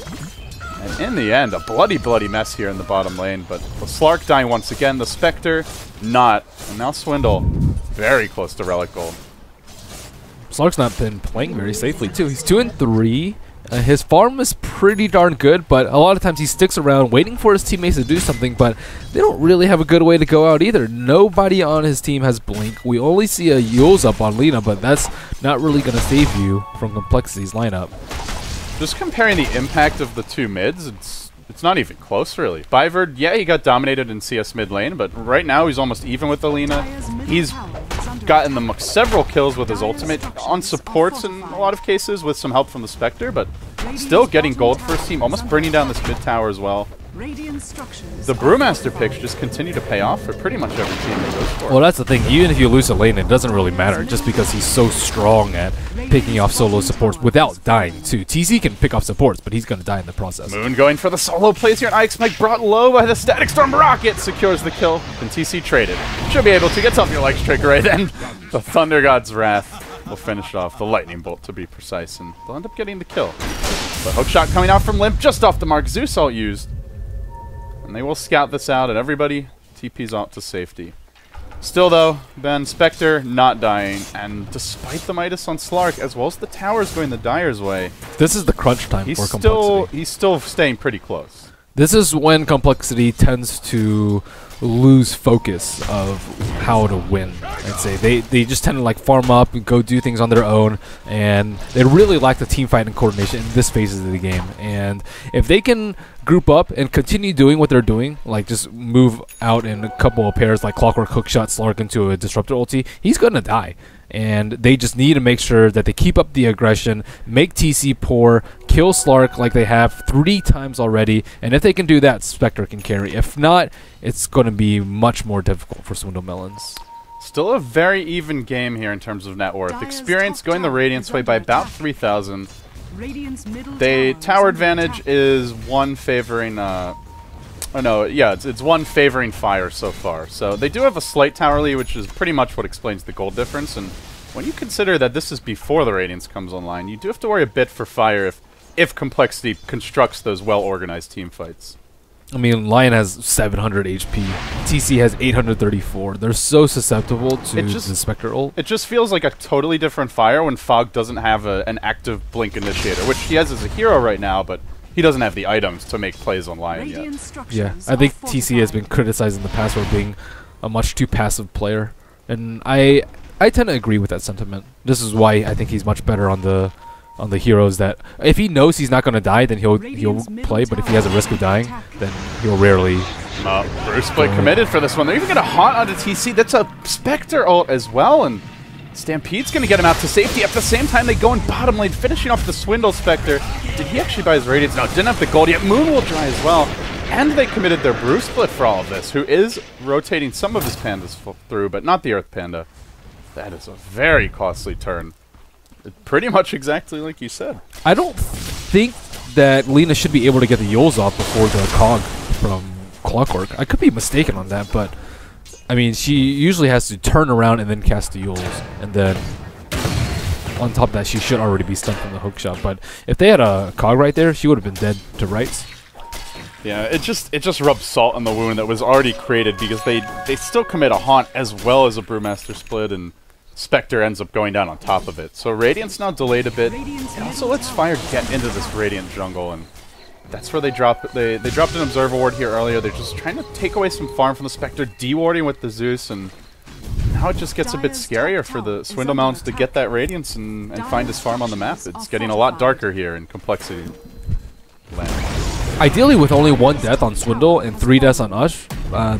S1: And in the end, a bloody, bloody mess here in the bottom lane. But the Slark dying once again. The Spectre, not. And now Swindle, very close to Relic Gold.
S2: Slark's not been playing very safely, too. He's 2-3. His farm is pretty darn good, but a lot of times he sticks around waiting for his teammates to do something, but they don't really have a good way to go out either. Nobody on his team has Blink. We only see a Yule's up on Lina, but that's not really going to save you from Complexity's lineup.
S1: Just comparing the impact of the two mids, it's not even close, really. Biverd, yeah, he got dominated in CS mid lane, but right now he's almost even with the Lina. He's gotten them several kills with his ultimate on supports in a lot of cases with some help from the Spectre, but still getting gold for his team, almost bringing down this mid tower as well. The Brewmaster picks just continue to pay off for pretty much every team that goes for it.
S2: Well, that's the thing. Even if you lose a lane, it doesn't really matter, just because he's so strong at picking off solo supports without dying, too. TC can pick off supports, but he's going to die in the process.
S1: Moon going for the solo plays here, and Ike's Mike brought low by the Static Storm Rocket secures the kill, and TC traded. Should be able to get off your Light Strike Array, then the Thunder God's Wrath will finish off the Lightning Bolt, to be precise, and they'll end up getting the kill. But hookshot coming out from Limp, just off the mark. Zeus ult used. And they will scout this out, and everybody TP's out to safety. Still, though, Ben, Spectre not dying, and despite the Midas on Slark, as well as the towers going the Dyer's way,
S2: this is the crunch time for Complexity.
S1: He's still staying pretty close.
S2: This is when Complexity tends to lose focus of how to win. I'd say they just tend to like farm up and go do things on their own, and they really lack the team fight and coordination in this phase of the game. And if they can group up and continue doing what they're doing, like just move out in a couple of pairs, like Clockwork hookshot Slark into a Disruptor ulti, he's gonna die. And they just need to make sure that they keep up the aggression, make TC poor, kill Slark like they have 3 times already, and if they can do that, Spectre can carry. If not, it's going to be much more difficult for Swindlemelons.
S1: Still a very even game here in terms of net worth. Experience going the Radiant's way by about 3,000. The tower advantage is one favoring... it's one favoring Fire so far. So they do have a slight tower lead, which is pretty much what explains the gold difference. And when you consider that this is before the Radiance comes online, you do have to worry a bit for Fire if Complexity constructs those well-organized team fights.
S2: I mean, Lion has 700 HP. TC has 834. They're so susceptible to the Spectre ult.
S1: It just feels like a totally different Fire when Fog doesn't have an active Blink Initiator, which he has as a hero right now, but he doesn't have the items to make plays on Lion yet.
S2: Yeah, I think TC has been criticized in the past for being a much too passive player, and I tend to agree with that sentiment. This is why I think he's much better on the heroes that if he knows he's not going to die, then he'll play, but if he has a risk of dying, then he'll rarely.
S1: Bruce Blade committed for this one. They're even going to haunt onto TC. That's a Spectre ult as well, and Stampede's going to get him out to safety. At the same time, they go in bottom lane, finishing off the Swindle Spectre. Did he actually buy his Radiance? No, didn't have the gold yet. Moon will dry as well. And they committed their Bruce Split for all of this, who is rotating some of his pandas through, but not the Earth Panda. That is a very costly turn. Pretty much exactly like you said.
S2: I don't think that Lina should be able to get the Yules off before the Cog from Clockwork. I could be mistaken on that, but I mean, she usually has to turn around and then cast the Yules, and then on top of that, she should already be stunned from the hook shot. But if they had a Cog right there, she would have been dead to rights.
S1: Yeah, it just rubs salt on the wound that was already created because they still commit a haunt as well as a Brewmaster Split, and Spectre ends up going down on top of it. So Radiant's now delayed a bit. It also lets Fire get into this Radiant jungle, and that's where they drop. They dropped an Observer Ward here earlier. They're just trying to take away some farm from the Spectre, de-warding with the Zeus, and now it just gets a bit scarier for the Swindle Mounts to get that Radiance and find his farm on the map. It's getting a lot darker here in Complexity land.
S2: Ideally, with only 1 death on Swindle and 3 deaths on Ush,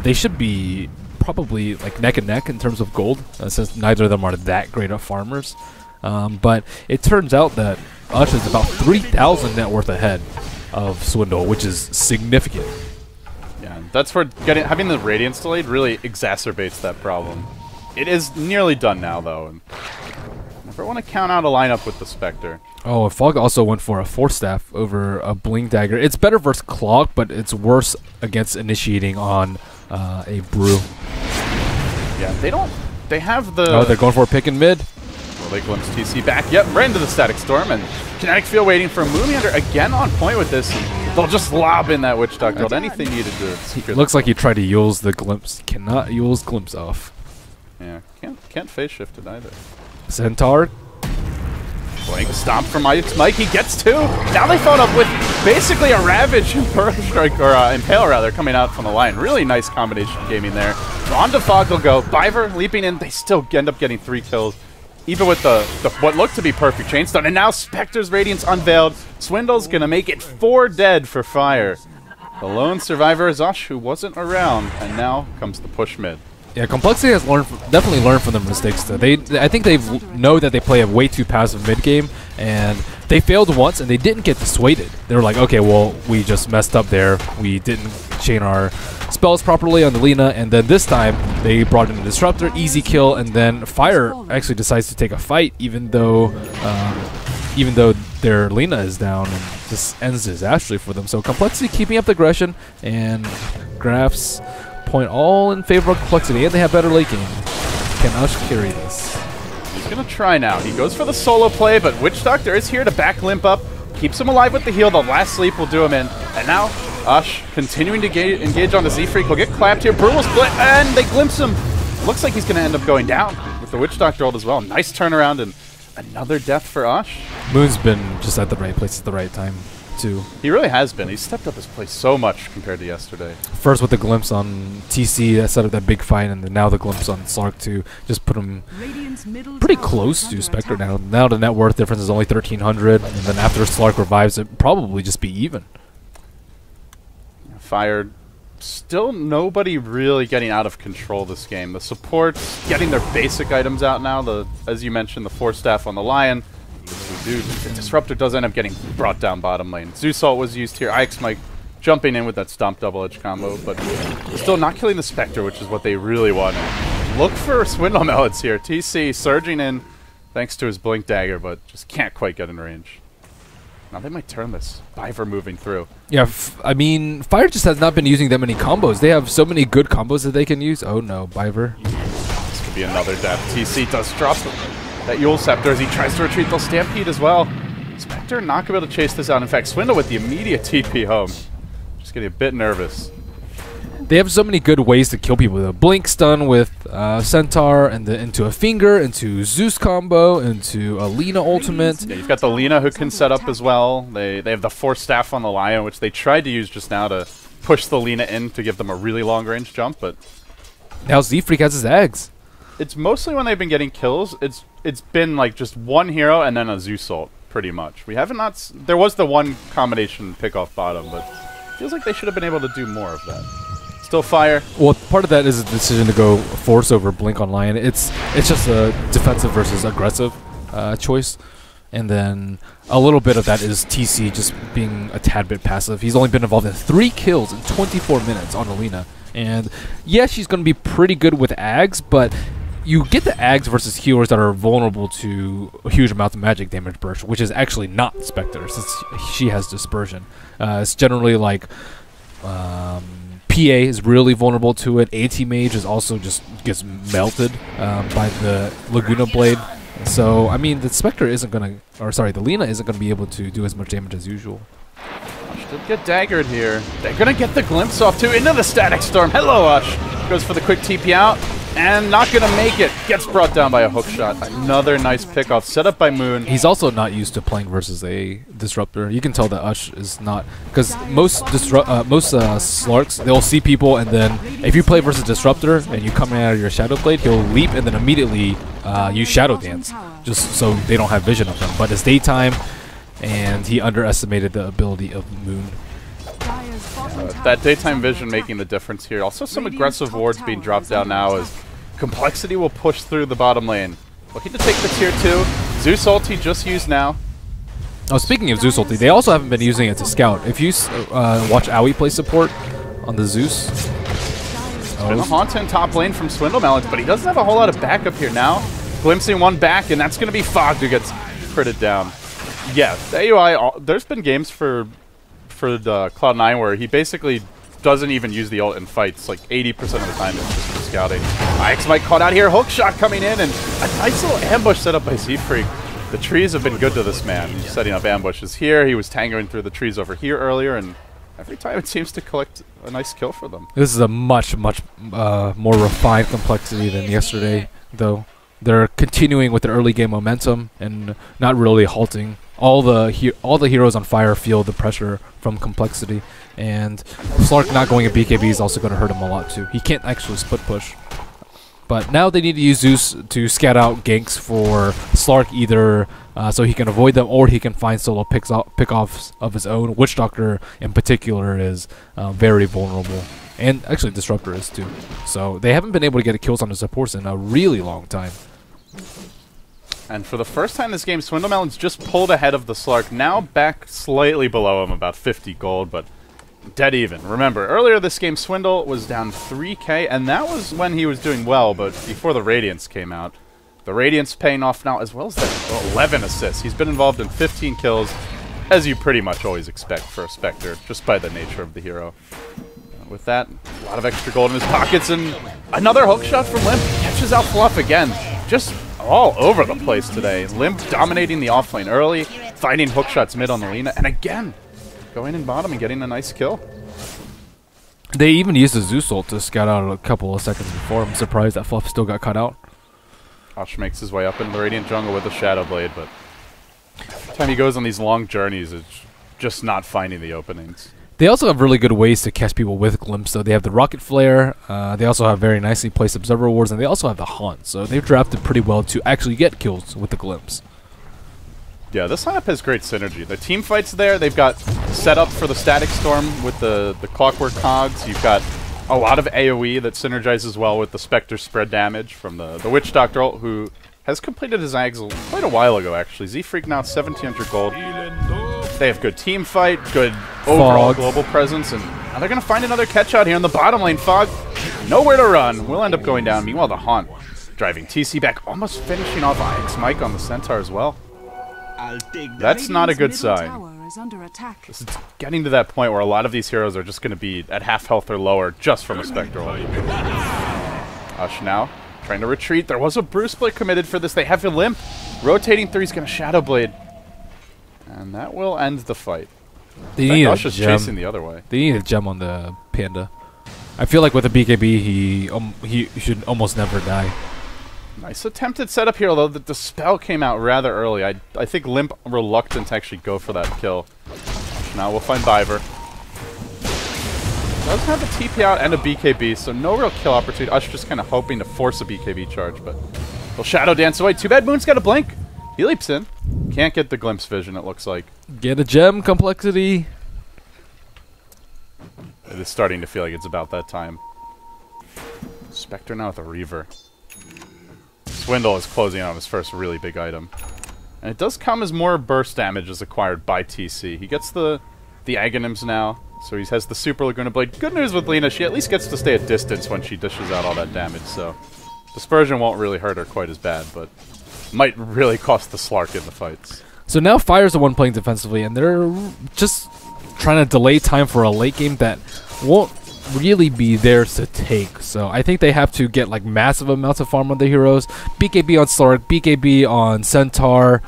S2: they should be probably like neck and neck in terms of gold, since neither of them are that great of farmers. But it turns out that Ush is about 3,000 net worth ahead of Swindle, which is significant.
S1: Yeah, that's where having the Radiance delayed really exacerbates that problem. It is nearly done now, though, and never want to count out a lineup with the Spectre.
S2: Oh, Fog also went for a Force Staff over a Blink Dagger. It's better versus Clog, but it's worse against initiating on a Brew.
S1: Yeah, they have the...
S2: Oh, they're going for a pick in mid.
S1: Well, they glimpse TC back. Yep, right into the Static Storm, and Kinetic Field waiting for Moonlander again on point with this. They'll just lob in that Witch Doctor. Anything needed to secure.
S2: Looks like he tried to Yules the Glimpse. Cannot Yules Glimpse off.
S1: Yeah, can't phase shift it either.
S2: Centaur.
S1: Blink stomp from Mike. He gets 2. Now they followed up with basically a Ravage and Pearl Strike, or Impale rather, coming out from the line. Really nice combination gaming there. On to Fog they'll go. Biver leaping in. They still end up getting 3 kills. Even with the what looked to be perfect chain stun. And now Spectre's Radiance unveiled. Swindle's gonna make it 4 dead for Fire. The lone survivor is Ush, who wasn't around, and now comes the push mid.
S2: Yeah, Complexity has definitely learned from their mistakes. Though I think they know that they play a way too passive mid game, and they failed once and they didn't get dissuaded. They were like, okay, well, we just messed up there. We didn't chain our spells properly on the Lina, and then this time they brought in a Disruptor, easy kill, and then Fire actually decides to take a fight, even though their Lina is down, and this ends disastrously for them. So Complexity keeping up the aggression, and Graphs point all in favor of Complexity, and they have better late game. Can Ush carry this?
S1: He's going to try now. He goes for the solo play, but Witch Doctor is here to back Limp up, keeps him alive with the heal. The last sleep will do him in. And now Ush continuing to engage on the Z-Freak. He'll get clapped here. Brutal split, and they glimpse him. Looks like he's going to end up going down with the Witch Doctor ult as well. Nice turnaround, and another death for Ush.
S2: Moon's been just at the right place at the right time, too.
S1: He really has been. He's stepped up his play so much compared to yesterday.
S2: First with the glimpse on TC that set up that big fight, and then now the glimpse on Slark to just put him pretty close to Spectre now. Now the net worth difference is only 1,300, and then after Slark revives, it probably just be even.
S1: Fired. Still nobody really getting out of control this game. The supports getting their basic items out now. As you mentioned, the Force Staff on the Lion. The Disruptor does end up getting brought down bottom lane. Zeus ult was used here. Ix Mike jumping in with that Stomp double edge combo, but still not killing the Spectre, which is what they really wanted. Look for Swindle Melons here. TC surging in thanks to his Blink Dagger, but just can't quite get in range. Now they might turn this. Biver moving through.
S2: Yeah, I mean, Fire just has not been using that many combos. They have so many good combos that they can use. Oh no, Biver.
S1: This could be another death. TC does drop that Yule Scepter as he tries to retreat. They'll Stampede as well. Spectre not going to be able to chase this out. In fact, Swindle with the immediate TP home. Just getting a bit nervous.
S2: They have so many good ways to kill people. The blink stun with Centaur, and then into a finger, into Zeus combo, into a Lina ultimate.
S1: Yeah, you've got the Lina who can set up as well. They have the Force Staff on the Lion, which they tried to use just now to push the Lina in to give them a really long range jump, but
S2: now Z-Freak has his eggs.
S1: It's mostly when they've been getting kills. It's been like just one hero and then a Zeus ult, pretty much. We haven't there was the one combination pick off bottom, but it feels like they should have been able to do more of that. Still fire.
S2: Well, part of that is a decision to go Force over Blink on Lion. It's just a defensive versus aggressive choice. And then a little bit of that is TC just being a tad bit passive. He's only been involved in 3 kills in 24 minutes on Alina. And yeah, she's going to be pretty good with Ags, but you get the Ags versus healers that are vulnerable to huge amounts of magic damage burst, which is actually not Spectre, since she has Dispersion. It's generally like PA is really vulnerable to it. AT Mage is also just gets melted by the Laguna Blade. So, I mean, the Spectre isn't going to, or sorry, the Lina isn't going to be able to do as much damage as usual.
S1: Ush did get daggered here. They're going to get the glimpse off too into the Static Storm. Hello, Ush. Goes for the quick TP out. And not going to make it. Gets brought down by a hook shot. Another nice pickoff set up by Moon.
S2: He's also not used to playing versus a Disruptor. You can tell that Ush is not, because most Slarks, they'll see people, and then if you play versus Disruptor and you come out of your Shadow Blade, he'll leap and then immediately use Shadow Dance, just so they don't have vision of him. But it's daytime, and he underestimated the ability of Moon.
S1: That daytime vision making the difference here. Also some aggressive wards being dropped down now as Complexity will push through the bottom lane. Looking to take the tier 2. Zeus ulti just used now.
S2: Oh, speaking of Zeus ulti, they also haven't been using it to scout. If you watch Aoi play support on the Zeus.
S1: Been a haunt in top lane from Swindle Melons, but he doesn't have a whole lot of backup here now. Glimpsing one back, and that's going to be Fogged who gets critted down. Yeah, the AUI, there's been games for the Cloud9 where he basically doesn't even use the ult in fights. Like 80% of the time it's just for scouting. IX might caught out here. Hook shot coming in, and a nice little ambush set up by Z-Freak. The trees have been good to this man. He's setting up ambushes here. He was tangoing through the trees over here earlier, and every time it seems to collect a nice kill for them.
S2: This is a much more refined Complexity than yesterday, though. They're continuing with their early game momentum and not really halting. All the heroes on fire feel the pressure from Complexity, and Slark not going at BKB is also going to hurt him a lot too. He can't actually split push. But now they need to use Zeus to scout out ganks for Slark, either so he can avoid them or he can find solo pick-offs of his own. Witch Doctor in particular is very vulnerable. And actually Disruptor is too. So they haven't been able to get kills on the supports in a really long time.
S1: And for the first time this game, Swindle Melons just pulled ahead of the Slark. Now back slightly below him, about 50 gold, but dead even. Remember, earlier this game, Swindle was down 3k, and that was when he was doing well, but before the Radiance came out. The Radiance paying off now, as well as the 11 assists. He's been involved in 15 kills, as you pretty much always expect for a Spectre, just by the nature of the hero. With that, a lot of extra gold in his pockets, and another hook shot from Limp. Catches out Fluff again. Just all over the place today. Limp dominating the offlane early, finding hook shots mid on the Lina, and again, going in bottom and getting a nice kill.
S2: They even used the Zeus ult to scout out a couple of seconds before. I'm surprised that Fluff still got cut out.
S1: Osh makes his way up in the Radiant Jungle with a Shadow Blade, but every time he goes on these long journeys, it's just not finding the openings.
S2: They also have really good ways to catch people with Glimpse. So they have the Rocket Flare, they also have very nicely placed Observer Wards, and they also have the Haunt. So they've drafted pretty well to actually get kills with the Glimpse.
S1: Yeah, this lineup has great synergy. The team fights there. They've got set up for the Static Storm with the Clockwork Cogs. You've got a lot of AoE that synergizes well with the Spectre spread damage from the Witch Doctor ult, who has completed his Ags quite a while ago, actually. Z-Freak now at 1,700 gold. They have good team fight, good overall global presence, and now they're going to find another catch out here in the bottom lane. Fog, nowhere to run. Will end up going down. Meanwhile, the Haunt driving TC back, almost finishing off IX Mike on the Centaur as well. That's not a good sign. This is getting to that point where a lot of these heroes are just going to be at half health or lower just from a Spectral. Ush now trying to retreat. There was a Bruce Split committed for this. They have a Limp. Rotating through, he's going to Shadow Blade. And that will end the fight.
S2: They need a
S1: Ush is
S2: gem.
S1: chasing the other way.
S2: They need a gem on the Panda. I feel like with a BKB, he should almost never die.
S1: Nice attempted setup here, although the spell came out rather early. I think Limp reluctant to actually go for that kill. Now we'll find Biver. Does have a TP out and a BKB, so no real kill opportunity. Ush just kind of hoping to force a BKB charge, but he'll Shadow Dance away. Too bad Moon's got a blink. He leaps in. Can't get the glimpse vision, it looks like.
S2: Get a gem, Complexity.
S1: It is starting to feel like it's about that time. Spectre now with a Reaver. Swindle is closing on his first really big item. And it does come as more burst damage is acquired by TC. He gets the Aghanims now, so he has the Super Laguna Blade. Good news with Lina, she at least gets to stay at distance when she dishes out all that damage, so Dispersion won't really hurt her quite as bad, but might really cost the Slark in the fights.
S2: So now Fire's the one playing defensively, and they're just trying to delay time for a late game that won't really be theirs to take. So I think they have to get like massive amounts of farm on the heroes. BKB on Slark, BKB on Centaur.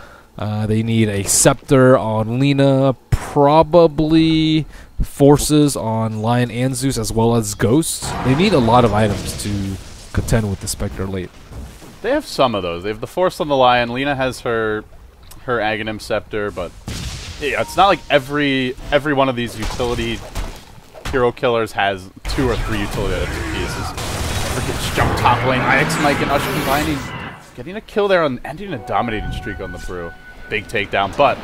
S2: They need a Scepter on Lina, probably Forces on Lion and Zeus, as well as Ghost. They need a lot of items to contend with the Spectre late.
S1: They have some of those. They have the Force on the Lion. Lina has her Aghanim Scepter, but yeah, it's not like every one of these utility hero killers has 2 or 3 utility items pieces. Freaking jump top lane, IX Mike and Ush combining, getting a kill there and ending a dominating streak on the Brew. Big takedown, but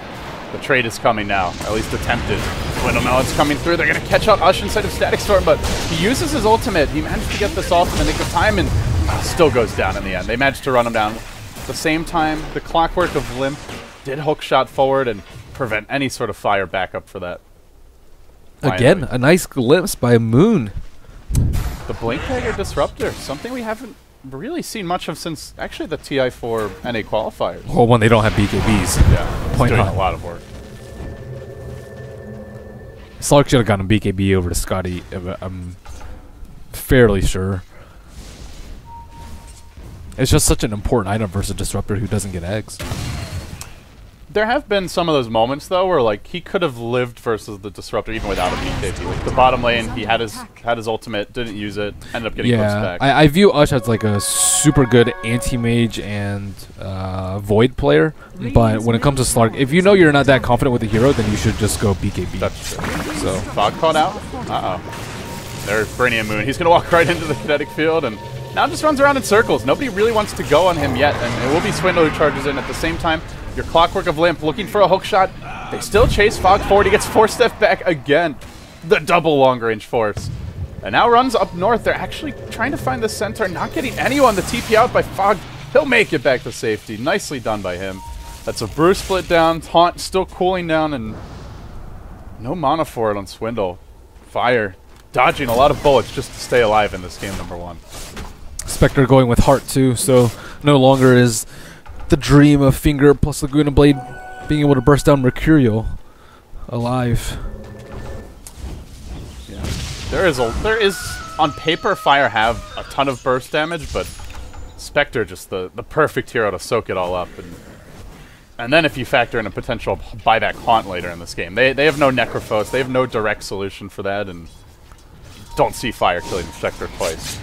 S1: the trade is coming now, at least attempted. Windowmelon's coming through. They're going to catch out Ush inside of Static Storm, but he uses his ultimate. He managed to get this off in the nick of time and still goes down in the end. They managed to run him down. At the same time, the Clockwork of Limp did hook shot forward and prevent any sort of fire backup for that.
S2: Again, a nice glimpse by Moon.
S1: The Blink Dagger Disruptor, something we haven't really seen much of since actually the TI4 NA qualifiers.
S2: Well, when they don't have BKBs.
S1: Yeah, it's doing a lot of work.
S2: Slark should have gotten a BKB over to Scotty, I'm fairly sure. It's just such an important item versus a Disruptor who doesn't get eggs.
S1: There have been some of those moments, though, where like he could have lived versus the Disruptor even without a BKB. Like the bottom lane, he had his ultimate, didn't use it, ended up getting clipped back.
S2: I view Ush as like a super good anti-mage and Void player, but when it comes to Slark, if you know you're not that confident with the hero, then you should just go BKB.
S1: That's true. So Fog caught out. There's Brainium Moon. He's gonna walk right into the kinetic field and now just runs around in circles. Nobody really wants to go on him yet, and it will be Swindle who charges in at the same time. Your Clockwork of Limp looking for a hook shot. They still chase Fog forward. He gets 4-step back again. The double long-range force. And now runs up north. They're actually trying to find the Centaur. Not getting anyone. The TP out by Fog. He'll make it back to safety. Nicely done by him. That's a Brew split down. Taunt still cooling down. And no mana for it on Swindle. Fire. Dodging a lot of bullets just to stay alive in this game, number 1.
S2: Spectre going with Heart too, so no longer is the dream of Finger plus Laguna Blade being able to burst down Mercurial alive.
S1: Yeah. There is on paper Fire have a ton of burst damage, but Spectre just the perfect hero to soak it all up, and then if you factor in a potential buyback haunt later in this game, they have no Necrophos, they have no direct solution for that, and don't see Fire killing Spectre twice.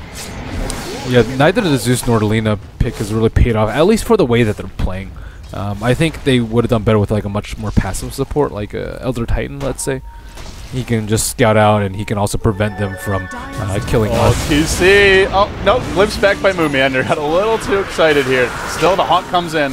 S2: Yeah, neither the Zeus nor the Lina pick has really paid off, at least for the way that they're playing. I think they would have done better with like a much more passive support, like Elder Titan, let's say. He can just scout out, and he can also prevent them from killing us.
S1: TC! Oh, no, glimpse back by Moomiander. Got a little too excited here. Still, the Haunt comes in.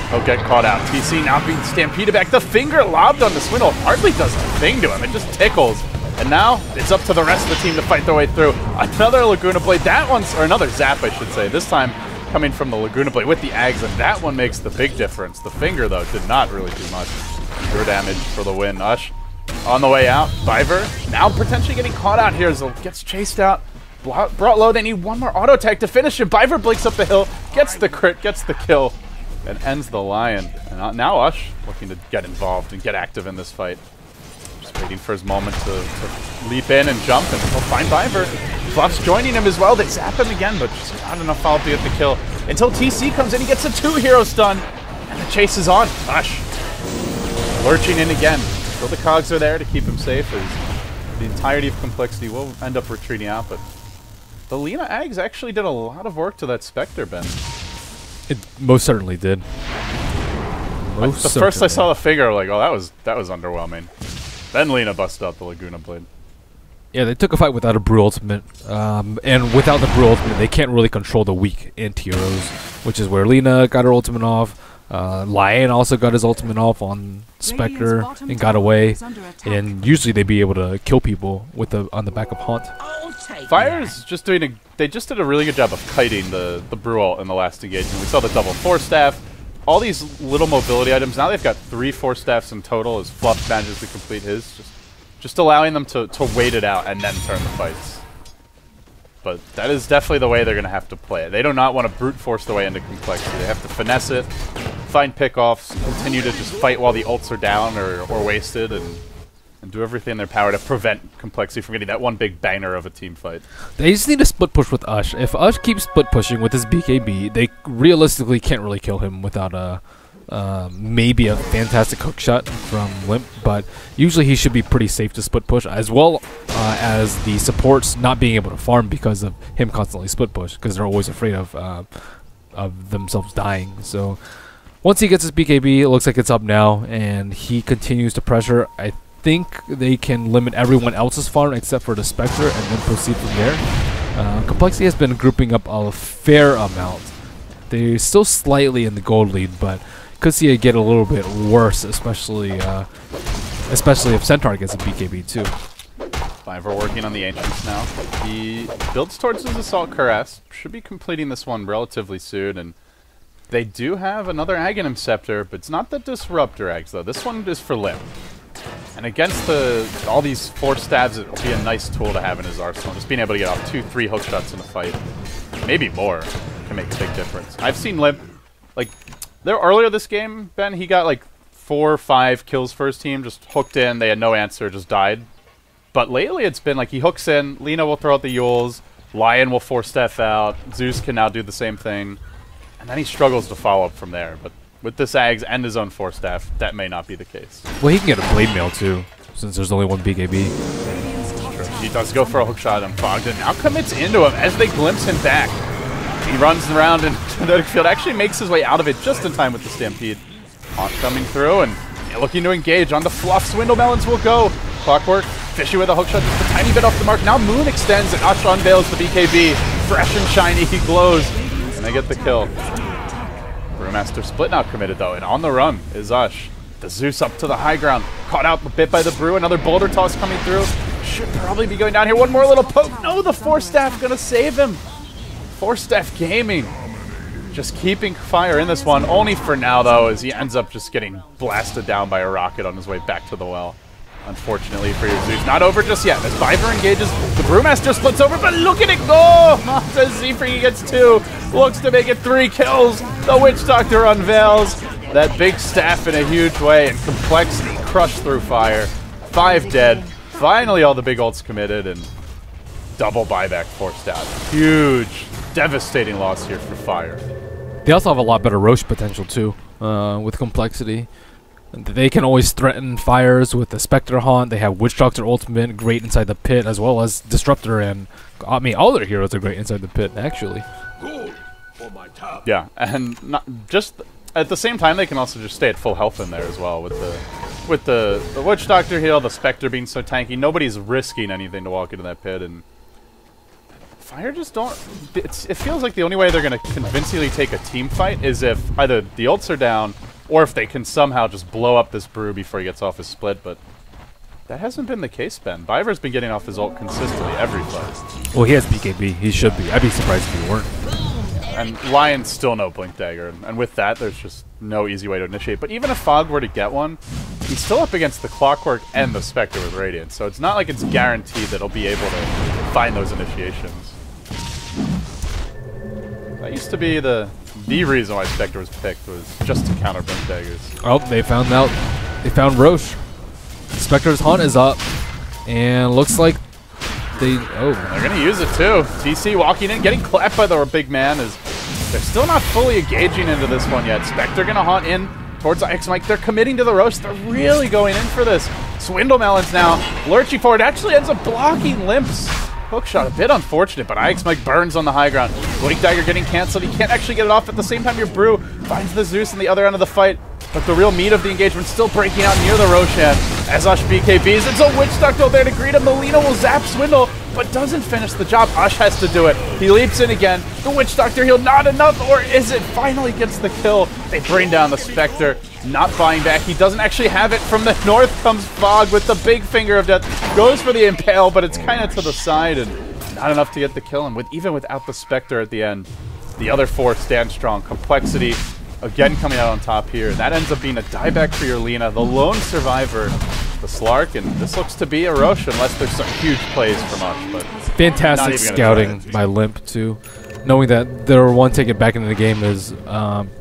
S1: He'll get caught out. TC now being stampeded back. The Finger lobbed on the Swindle hardly does a thing to him. It just tickles. And now, it's up to the rest of the team to fight their way through. Another Laguna Blade. That one's, or another Zap, I should say. This time, coming from the Laguna Blade with the Ags, and that one makes the big difference. The Finger, though, did not really do much. Pure damage for the win. Ush on the way out. Biver now potentially getting caught out here as it gets chased out. Brought low. They need one more auto attack to finish him. Biver blinks up the hill, gets the crit, gets the kill, and ends the Lion. And now Ush looking to get involved and get active in this fight. Waiting for his moment to leap in and jump, and he'll find Biver. Fluff's joining him as well. They zap him again, but just not enough follow-up to get the kill. Until TC comes in, he gets a 2-hero stun, and the chase is on. Ush lurching in again. Still the cogs are there to keep him safe, as the entirety of Complexity will end up retreating out, but the Lina Ags actually did a lot of work to that Spectre, Ben.
S2: It most certainly did.
S1: First I saw the figure, like, oh, that was underwhelming. Then Lina busted out the Laguna Blade.
S2: Yeah, they took a fight without a Brew Ultimate, and without the Brew Ultimate, they can't really control the weak anti-heroes, which is where Lina got her ultimate off. Lion also got his ultimate off on Spectre and got away, and usually they'd be able to kill people with on the back of Haunt.
S1: Fire's just they just did a really good job of kiting the Brew ult in the last engagement. We saw the double Force Staff, all these little mobility items. Now they've got 3 Force Staffs in total as Fluff manages to complete his. Just allowing them to wait it out and then turn the fights. But that is definitely the way they're going to have to play it. They do not want to brute force their way into Complexity. They have to finesse it, find pickoffs, continue to just fight while the ults are down or wasted, and do everything in their power to prevent Complexity from getting that one big banger of a team fight.
S2: They just need to split push with Ush. If Ush keeps split pushing with his BKB, they realistically can't really kill him without maybe a fantastic hook shot from Limp, but usually he should be pretty safe to split push, as well as the supports not being able to farm because of him constantly split push, because they're always afraid of themselves dying. So once he gets his BKB, it looks like it's up now, and he continues to pressure. I think they can limit everyone else's farm except for the Spectre and then proceed from there. Complexity has been grouping up a fair amount. They're still slightly in the gold lead, but could see it get a little bit worse, especially if Centaur gets a BKB too.
S1: Fiver working on the Ancients now. He builds towards his Assault Cuirass. Should be completing this one relatively soon, and they do have another Aghanim Scepter, but it's not the Disruptor Ags though. This one is for Limp. And against all these Force Stabs, it will be a nice tool to have in his arsenal. Just being able to get off 2-3 hook shots in a fight, maybe more, can make a big difference. I've seen Limp, like, earlier this game, Ben, he got like 4 or 5 kills for his team, just hooked in, they had no answer, just died. But lately it's been like he hooks in, Lina will throw out the Yules, Lion will force Steph out, Zeus can now do the same thing, and then he struggles to follow up from there. But with this Ags and his own Force Staff, that may not be the case.
S2: Well, he can get a Blade Mail too, since there's only one BKB.
S1: He does go for a hook shot on Fogged, and now commits into him as they glimpse him back. He runs around into the field, actually makes his way out of it just in time with the Stampede. Haunt coming through and looking to engage on the Fluff. Swindle Melons will go. Clockwork, Fishy with a hook shot, just a tiny bit off the mark. Now Moon extends and Ush unveils the BKB. Fresh and shiny, he glows, and they get the kill. Brewmaster split now committed though, and on the run is Ush. The Zeus up to the high ground, caught out a bit by the Brew. Another boulder toss coming through. Should probably be going down here. One more little poke. No, the Force Staff gonna save him. Force Staff Gaming just keeping Fire in this one, only for now though, as he ends up just getting blasted down by a rocket on his way back to the well. Unfortunately for your Zeus, not over just yet. As Viver engages, the Brewmaster splits over, but look at it go! As Z-Free gets 2, looks to make it 3 kills. The Witch Doctor unveils that big staff in a huge way, and Complexity crushed through Fire. 5 dead. Finally all the big ults committed, and double buyback forced out. Huge, devastating loss here for Fire.
S2: They also have a lot better Roche potential too, with Complexity. They can always threaten Fires with the Spectre Haunt. They have Witch Doctor Ultimate, great inside the pit, as well as Disruptor, and I mean all their heroes are great inside the pit actually.
S1: Yeah, and not just at the same time they can also just stay at full health in there as well with the Witch Doctor heal, the Spectre being so tanky. Nobody's risking anything to walk into that pit, and Fire just don't. It feels like the only way they're going to convincingly take a team fight is if either the ults are down or if they can somehow just blow up this Brew before he gets off his split, but that hasn't been the case, Ben. Viver's been getting off his ult consistently every fight.
S2: Well, he has BKB. He should be. I'd be surprised if he weren't.
S1: And Lion's still no Blink Dagger, and with that, there's just no easy way to initiate. But even if Fog were to get one, he's still up against the Clockwork and the Spectre with Radiant, so it's not like it's guaranteed that he'll be able to find those initiations. That used to be the reason why Spectre was picked, was just to counter Blink Daggers.
S2: Oh, they found out. They found Roche. Spectre's Haunt is up, and looks like they're
S1: going to use it too. TC walking in, getting clapped by the big man, as they're still not fully engaging into this one yet. Spectre going to haunt in towards X Mike. They're committing to the Roche. They're really going in for this. Swindle Melons now lurching forward. Actually ends up blocking Limp's hook shot. A bit unfortunate, but Ix Mike burns on the high ground. Blink Dagger getting canceled. He can't actually get it off. At the same time, your Brew finds the Zeus on the other end of the fight. But the real meat of the engagement still breaking out near the Roshan. As Ush BKBs, it's a Witch Doctor there to greet him. Melina will zap Swindle, but doesn't finish the job. Ush has to do it. He leaps in again. The Witch Doctor heal, not enough, or is it? Finally gets the kill. They bring down the Spectre, not buying back. He doesn't actually have it. From the north comes Fog with the big finger of death. Goes for the Impale, but it's kind of to the side and not enough to get the kill. And even without the Spectre at the end, the other four stand strong. Complexity again coming out on top here. That ends up being a dieback for your Lina, the lone survivor, the Slark, and this looks to be a Roche unless there's some huge plays from us. But
S2: fantastic scouting by Limp too, knowing that their one ticket back into the game is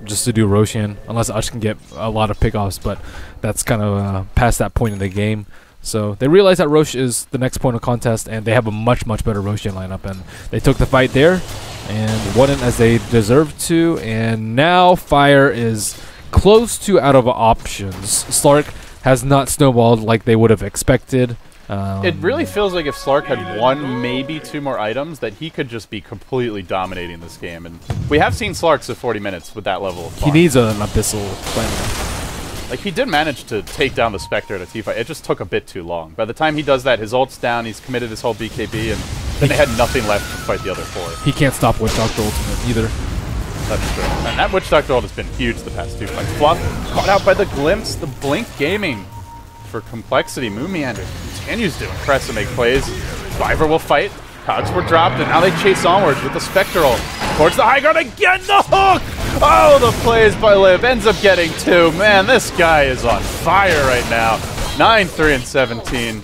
S2: just to do Roshan, unless Ush can get a lot of pickoffs, but that's kind of past that point in the game. So they realize that Roche is the next point of contest, and they have a much better Roshan lineup, and they took the fight there and won it as they deserved to. And now Fire is close to out of options. Slark has not snowballed like they would have expected.
S1: It really feels like if Slark had one, maybe two more items, that he could just be completely dominating this game. And we have seen Slarks at 40 minutes with that level of farm.
S2: He needs an Abyssal plan.
S1: Like, he did manage to take down the Spectre at a T-fight. It just took a bit too long. By the time he does that, his ult's down, he's committed his whole BKB, and then they had nothing left to fight the other four.
S2: He can't stop Witch Doctor ultimate either.
S1: That's true. And that Witch Doctor ult has been huge the past two fights. Fluff caught out by the Glimpse, the Blink Gaming for Complexity. Moon Meander continues to impress and make plays. Viver will fight. Cogs were dropped, and now they chase onwards with the Spectral. Towards the high ground again, the hook! Oh, the plays by Lib. Ends up getting two. Man, this guy is on fire right now. 9-3-17.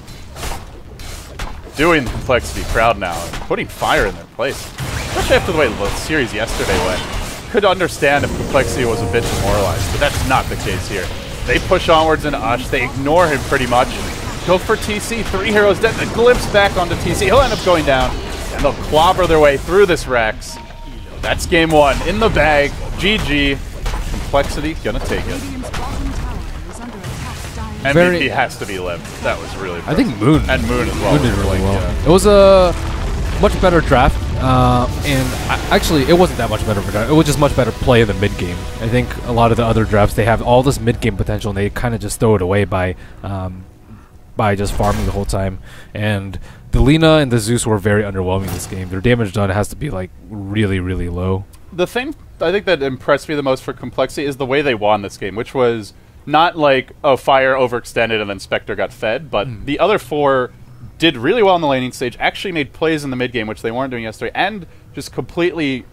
S1: Doing the Complexity crowd now, and putting Fire in their place. Especially after the way the series yesterday went. Could understand if Complexity was a bit demoralized, but that's not the case here. They push onwards into Ush. They ignore him pretty much. Go for TC. 3 heroes dead. The glimpse back onto TC. He'll end up going down, and they'll clobber their way through this Rex. That's game one. In the bag. GG. Complexity gonna take it. MVP has to be Lib. That was really
S2: I think Moon.
S1: And Moon as well.
S2: Moon did really well. Yeah. It was a much better draft, and actually it wasn't that much better of a draft. It was just much better play in the mid game. I think a lot of the other drafts, they have all this mid game potential, and they kind of just throw it away by just farming the whole time. And the Lina and the Zeus were very underwhelming this game. Their damage done has to be like really low.
S1: The thing I think that impressed me the most for Complexity is the way they won this game, which was not like, oh, Fire overextended and then Spectre got fed, but the other four did really well in the laning stage, actually made plays in the mid game, which they weren't doing yesterday, and just completely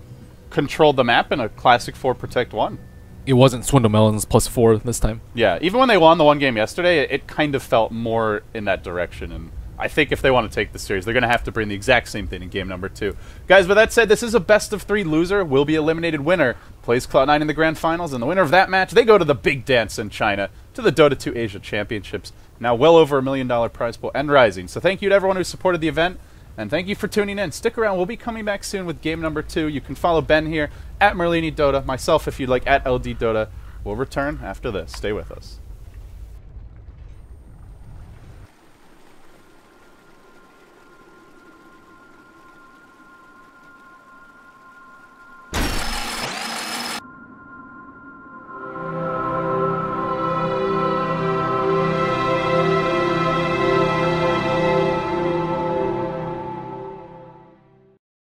S1: controlled the map in a classic 4 Protect 1.
S2: It wasn't Swindle Melons +4 this time.
S1: Yeah, even when they won the one game yesterday, it kind of felt more in that direction, and I think if they want to take the series, they're going to have to bring the exact same thing in game number 2. Guys, with that said, this is a best-of-3 loser. Will be eliminated winner. Plays Cloud9 in the Grand Finals, and the winner of that match, they go to the big dance in China, to the Dota 2 Asia Championships. Now well over $1 million prize pool and rising. So thank you to everyone who supported the event, and thank you for tuning in. Stick around. We'll be coming back soon with game number 2. You can follow Ben here, at Merlini Dota, myself if you'd like, at LD Dota. We'll return after this. Stay with us.